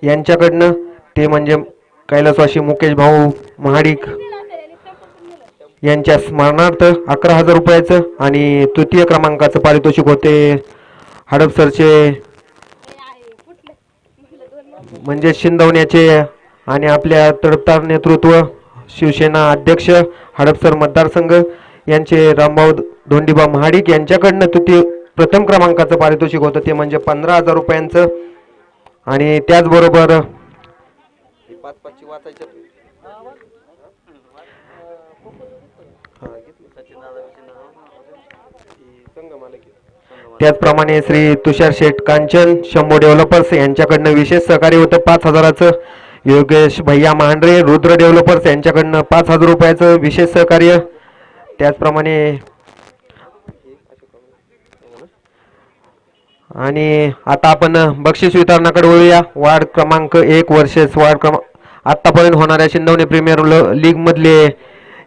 यांच्याकडनं, ते म्हणजे कैलासवासी मुकेश भाऊ महाडिक यांच्या स्मरणार्थ 11,000 रुपयाचं. आणि तृतीय क्रमांकाचं पारितोषिक होते हडपसरचे म्हणजे शिंदवण्याचे आणि आपल्या तडफदार नेतृत्व शिवसेना अध्यक्ष हडपसर मतदारसंघ यांचे रामभाऊ धोंडीबा महाडिक यांच्याकडनं प्रथम क्रमांकाचं पारितोषिक होतं ते म्हणजे 15,000 रुपयांचं. आणि त्याचबरोबर त्याचप्रमाणे श्री तुषार शेठ कांचन शंभो डेव्हलपर्स यांच्याकडनं विशेष सहकार्य होतं 5,000चं. योगेश भैया मांढरे रुद्र डेव्हलपर्स यांच्याकडनं 5,000 रुपयाचं विशेष सहकार्य. त्याचप्रमाणे आणि आता आपण बक्षीस वितरणाकडे वळूया. वार्ड क्रमांक 1 वर्सेस वार्ड क्रमांक आतापर्यंत होणाऱ्या शिंदवणे प्रीमियर लीग मधले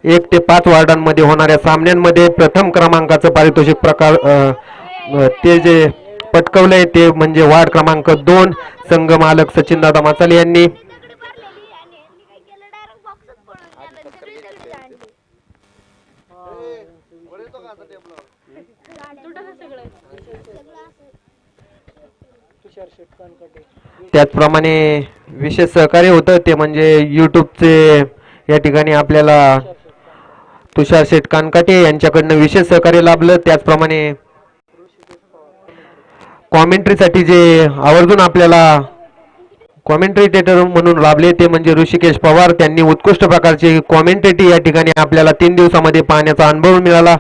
1 ते 5 वार्डांमध्ये होणाऱ्या सामन्यांमध्ये प्रथम क्रमांकाचं पारितोषिक ते जे पटकवलंय ते म्हणजे वार्ड क्रमांक 2 संघ मालक सचिनदादा माचाले यांनी. त्याचप्रमाणे विशेष सहकार्य होतं ते म्हणजे यूट्यूबचे या ठिकाणी आपल्याला तुषार शेठ कानकाटे यांच्याकडनं विशेष सहकार्य लाभलं. त्याचप्रमाणे कॉमेंट्रीसाठी जे आवर्जून आपल्याला कॉमेंट्रेटर म्हणून लाभले ते म्हणजे ऋषिकेश पवार. त्यांनी उत्कृष्ट प्रकारची कॉमेंट्रेटी या ठिकाणी आपल्याला 3 दिवसामध्ये पाहण्याचा अनुभव मिळाला.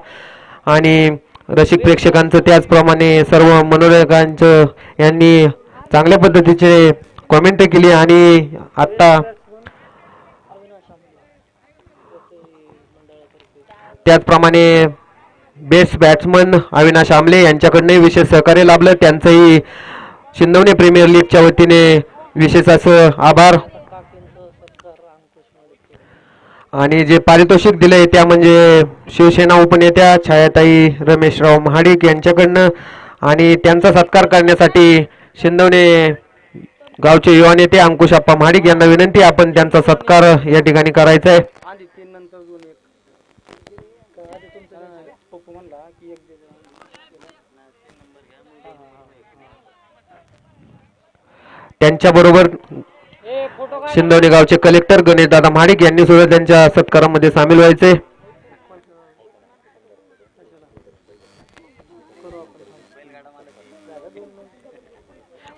आणि रसिक प्रेक्षकांचं त्याचप्रमाणे सर्व मनोरंजकांचं यांनी चांगल्या पद्धतीचे कॉमेंट्री केली. आणि आता त्याचप्रमाणे बेस्ट बॅट्समन अविनाश आमले यांच्याकडनंही विशेष सहकार्य लाभलं. त्यांचंही शिंदवणे प्रीमियर लीगच्या वतीने विशेष असं आभार. आणि जे पारितोषिक दिलंय त्या म्हणजे शिवसेना उपनेत्या छायाताई रमेशराव महाडिक यांच्याकडनं. आणि त्यांचा सत्कार करण्यासाठी शिंदवणे गावचे युवा नेते अंकुशप्पा महाडिक यांना विनंती आपण त्यांचा सत्कार या ठिकाणी करायचा आहे. त्यांच्याबरोबर शिंदवणे गावचे कलेक्टर गणेशदादा महाडिक यांनी सुद्धा त्यांच्या सत्कारामध्ये सामील व्हायचे.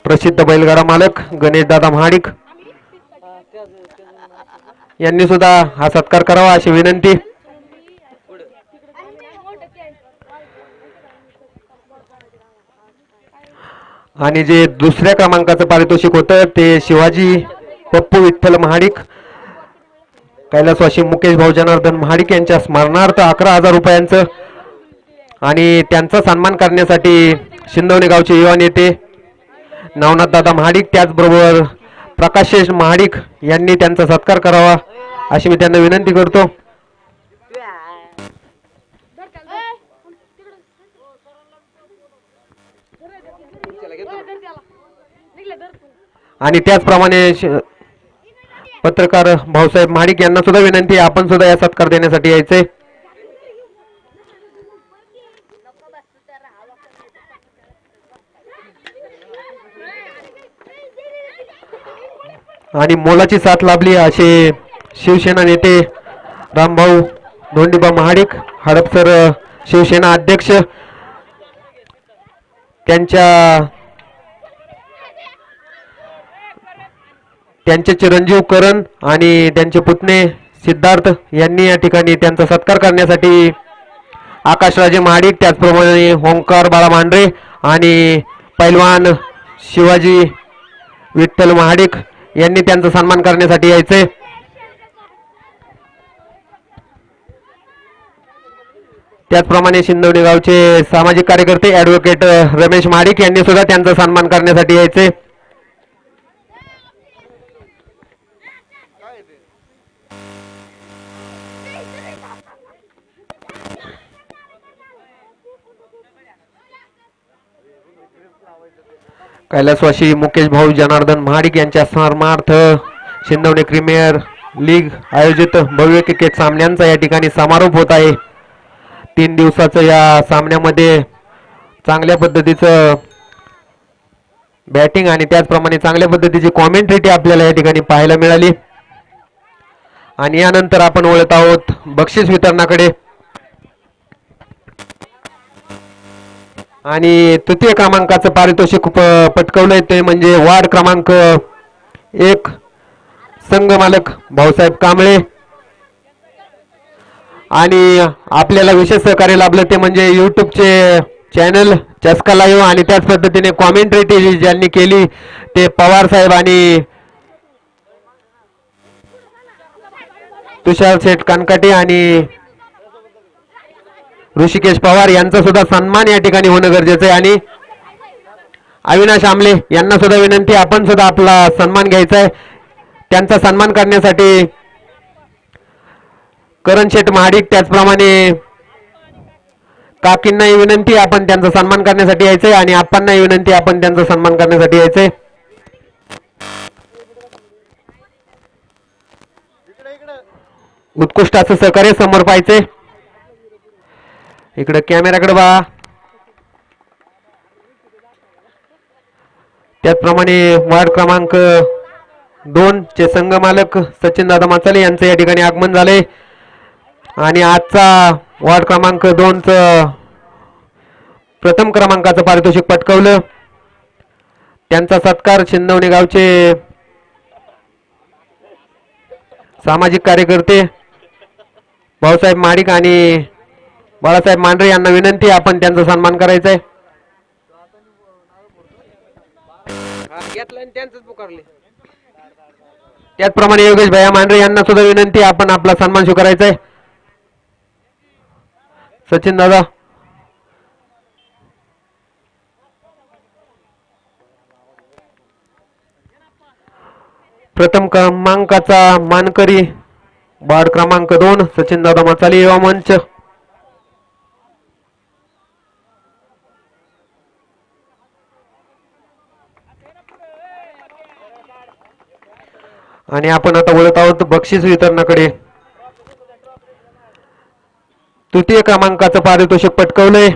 प्रसिद्ध बैलगाडा मालक गणेशदादा महाडिक यांनी सुद्धा हा सत्कार करावा अशी विनंती. आणि जे दुसऱ्या क्रमांकाचं पारितोषिक होतं ते शिवाजी पप्पू विठ्ठल महाडिक कैलासवासी मुकेश भाऊ जनार्दन महाडिक यांच्या स्मरणार्थ 11,000 रुपयांचं. आणि त्यांचा सन्मान करण्यासाठी शिंदवणे गावचे युवा नेते नवनाथ दादा महाडिक त्याचबरोबर प्रकाशेश महाडिक यांनी त्यांचा सत्कार करावा अशी मी त्यांना विनंती करतो. आणि त्याचप्रमाणे पत्रकार भाऊसाहेब महाडिक यांना सुद्धा विनंती आपण सुद्धा या सत्कार देण्यासाठी यायचे. आणि मोलाची साथ लाभली असे शिवसेना नेते रामभाऊ धोंडीबा महाडिक हडपसर शिवसेना अध्यक्ष त्यांचे चिरंजीव करण आणि त्यांचे पुतणे सिद्धार्थ यांनी या ठिकाणी त्यांचा सत्कार करण्यासाठी आकाशराजे महाडिक त्याचप्रमाणे ओंकार बाळा मांढरे आणि पैलवान शिवाजी विठ्ठल महाडिक यांनी त्यांचा सन्मान करण्यासाठी यायचे. त्याचप्रमाणे शिंदवणे गावचे सामाजिक कार्यकर्ते ॲडव्होकेट रमेश महाडिक यांनी सुद्धा त्यांचा सन्मान करण्यासाठी यायचे. कैलासवासी मुकेश भाऊ जनार्दन महाडिक यांच्या स्मरणार्थ शिंदवणे प्रीमियर लीग आयोजित भव्य क्रिकेट सामन्यांचा या ठिकाणी समारोप होत आहे. 3 दिवसाचं या सामन्यामध्ये चांगल्या पद्धतीचं बॅटिंग आणि त्याचप्रमाणे चांगल्या पद्धतीची कॉमेंट्री आपल्याला या ठिकाणी पाहायला मिळाली. आणि यानंतर आपण वळत आहोत बक्षीस वितरणाकडे. आणि तृतीय क्रमांकाचं पारितोषिक पटकवलंय ते म्हणजे वार्ड क्रमांक 1 संघ मालक भाऊसाहेब कांबळे. आणि आपल्याला विशेष सहकार्य लाभलं ते म्हणजे यूट्यूबचे चॅनल चस्का लाईव्ह आणि त्याच पद्धतीने कॉमेंट्रेटी ज्यांनी केली ते पवार साहेब आणि तुषार शेठ कानकाटे आणि ऋषिकेश पवार यांचा सुद्धा सन्मान या ठिकाणी होणं गरजेचं आहे. आणि अविनाश आमले यांना सुद्धा विनंती आपण सुद्धा आपला सन्मान घ्यायचा आहे. त्यांचा सन्मान करण्यासाठी करण शेठ महाडिक त्याचप्रमाणे काकींनाही विनंती आपण त्यांचा सन्मान करण्यासाठी यायचंय आणि आप्पांनाही विनंती आपण त्यांचा सन्मान करण्यासाठी यायचंय. उत्कृष्ट असं सहकार्य समोर पाहायचंय. इकडे कॅमेराकडे बघा. त्याचप्रमाणे वार्ड क्रमांक 2 चे संघ मालक सचिन दादा माचाले यांचं या ठिकाणी आगमन झालंय आणि आजचा वार्ड क्रमांक 2 च प्रथम क्रमांकाचं पारितोषिक पटकावलं. त्यांचा सत्कार शिंदवणे गावचे सामाजिक कार्यकर्ते भाऊसाहेब माडिक आणि बाळासाहेब मांढरे यांना विनंती आपण त्यांचा सन्मान करायचा आहे. त्याचप्रमाणे योगेश भैया मांढरे यांना सुद्धा विनंती आपण आपला सन्मान स्वीकारायचा आहे. सचिन दादा प्रथम क्रमांकाचा मानकरी वार्ड क्रमांक 2 सचिन दादा मसाले युवा मंच. आणि आपण आता बोलत आहोत बक्षीस वितरणाकडे. तृतीय क्रमांकाचं पारितोषिक पटकावलंय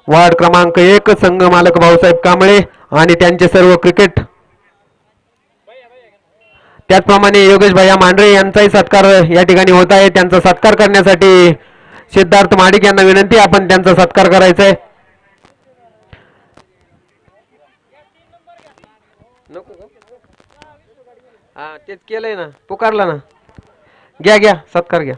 वार्ड क्रमांक 1 संघ मालक भाऊसाहेब कांबळे आणि त्यांचे सर्व क्रिकेट. त्याचप्रमाणे योगेश भैया मांढरे यांचाही सत्कार या ठिकाणी होत आहे. त्यांचा सत्कार करण्यासाठी सिद्धार्थ माडिक यांना विनंती आपण त्यांचा सत्कार करायचा आहे. हा तेच केलंय ना, पुकारला ना. घ्या घ्या सत्कार घ्या.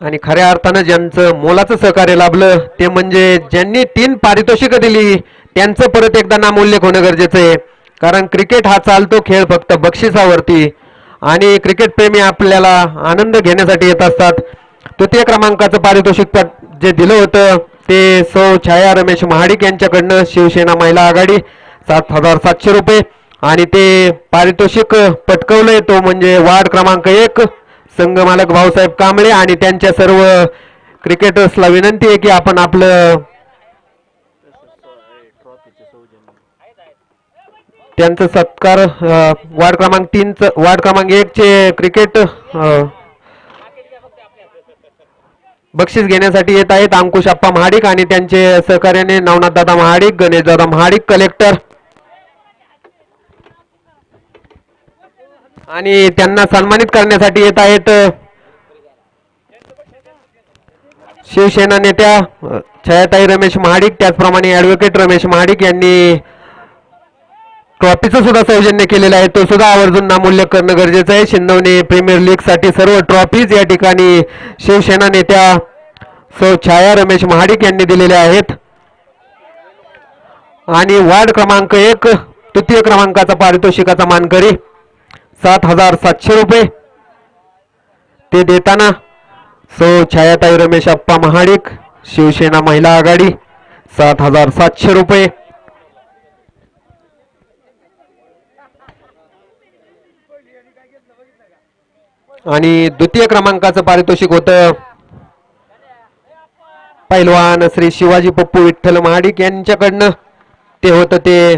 आणि खऱ्या अर्थानं ज्यांचं मोलाचं सहकार्य लाभलं ते म्हणजे ज्यांनी 3 पारितोषिकं दिली त्यांचं परत एकदा नामोल्लेख होणं गरजेचं आहे. कारण क्रिकेट हा चालतो खेळ फक्त बक्षिसावरती आणि क्रिकेट प्रेमी आपल्याला आनंद घेण्यासाठी येत असतात. तृतीय क्रमांकाचं पारितोषिक जे दिलं होतं ते सौ छाया रमेश महाडिक यांच्याकडनं शिवसेना महिला आघाडी 7,700 रुपये आणि ते पारितोषिक पटकवलंय तो म्हणजे वार्ड क्रमांक 1 संघ मालक भाऊसाहेब कांबळे आणि त्यांच्या सर्व क्रिकेटर्सला विनंती आहे की आपण आपलं त्यांचा सत्कार वार्ड क्रमांक 3 वार्ड क्रमांक 1 चे क्रिकेट बक्षीस घेण्यासाठी येत आहेत अंकुश अप्पा महाडिक आणि त्यांचे सहकार्याने नवनाथ दादा महाडिक, गणेश दादा महाडिक कलेक्टर आणि त्यांना सन्मानित करण्यासाठी येत आहेत शिवसेना नेत्या छायाताई रमेश महाडिक. त्याचप्रमाणे ऍडव्होकेट रमेश महाडिक यांनी ट्रॉफीचं सुद्धा सौजन्य केलेलं आहे. तो सुद्धा आवर्जून नामोल्लेख करणं गरजेचं आहे. शिंदवणे प्रीमियर लीग साठी सर्व ट्रॉफीज या ठिकाणी शिवसेना नेत्या सौ छाया रमेश महाडिक यांनी दिलेल्या आहेत. आणि वार्ड क्रमांक 1 तृतीय क्रमांकाचा पारितोषिकाचा मानकरी 7,700 रुपये ते देताना सौ छायाताई रमेश अप्पा महाडिक शिवसेना महिला आघाडी 7,700 रुपये. आणि द्वितीय क्रमांकाचं पारितोषिक होतं पैलवान श्री शिवाजी पप्पू विठ्ठल महाडिक यांच्याकडनं. ते होतं ते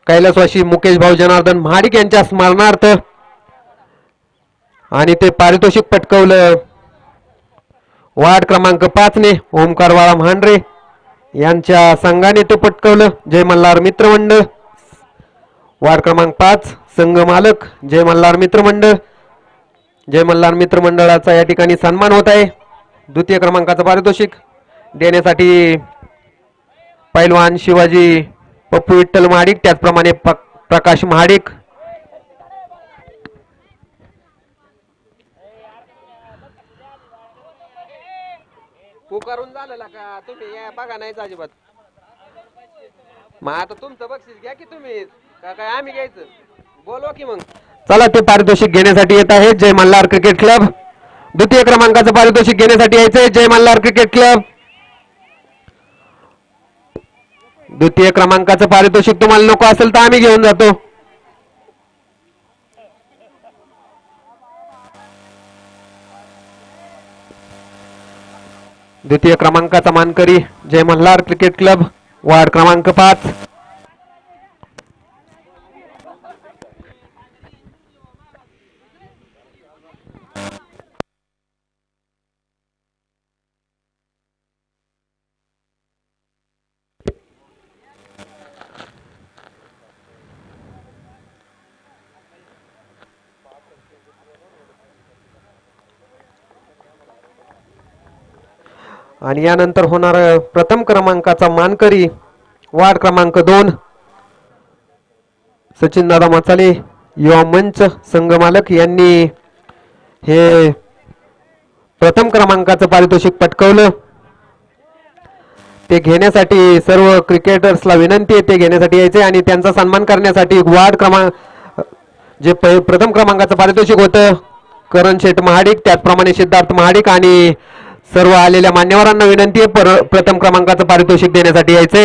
कैलासवासी मुकेश भाऊ जनार्दन महाडिक यांच्या स्मरणार्थ आणि ते पारितोषिक पटकवलं वार्ड क्रमांक 5 ने ओमकारवाळा म्हांडरे यांच्या संघाने तो पटकवलं. जय मल्हार मित्रमंडळ वार्ड क्रमांक 5 संघ मालक जय मल्हार मित्रमंडळ. जय मल्हार मित्रमंडळाचा या ठिकाणी सन्मान होत आहे. द्वितीय क्रमांकाचं पारितोषिक देण्यासाठी पैलवान शिवाजी पप्पू विठ्ठल महाडिक त्याचप्रमाणे प्रकाश महाडिक. पुकारून झालेला का तुम्ही या बघा नाहीच अजिबात. मग आता तुमचं बक्षीस घ्या की तुम्ही का काय आम्ही घ्यायचं बोलवा की मग. चला ते पारितोषिक घेण्यासाठी येत आहे जय मल्हार क्रिकेट क्लब. द्वितीय क्रमांकाचं पारितोषिक घेण्यासाठी यायचंय जय मल्हार क्रिकेट क्लब. द्वितीय क्रमांकाचं पारितोषिक तुम्हाला नको असेल तर आम्ही घेऊन जातो. द्वितीय क्रमांकाचा मानकरी जय मल्हार क्रिकेट क्लब वार्ड क्रमांक 5. आणि यानंतर होणार प्रथम क्रमांकाचा मानकरी वार्ड क्रमांक 2 सचिन दादा मसाले युवा मंच संघ मालक यांनी हे प्रथम क्रमांकाचं पारितोषिक पटकावलं. ते घेण्यासाठी सर्व क्रिकेटर्सला विनंती आहे ते घेण्यासाठी यायचे आणि त्यांचा सन्मान करण्यासाठी वार्ड क्रमांक जे प्रथम क्रमांकाचं पारितोषिक होतं करण शेठ महाडिक त्याचप्रमाणे सिद्धार्थ महाडिक आणि सर्व आलेल्या मान्यवरांना विनंती आहे प्रथम क्रमांकाचं पारितोषिक देण्यासाठी यायचे.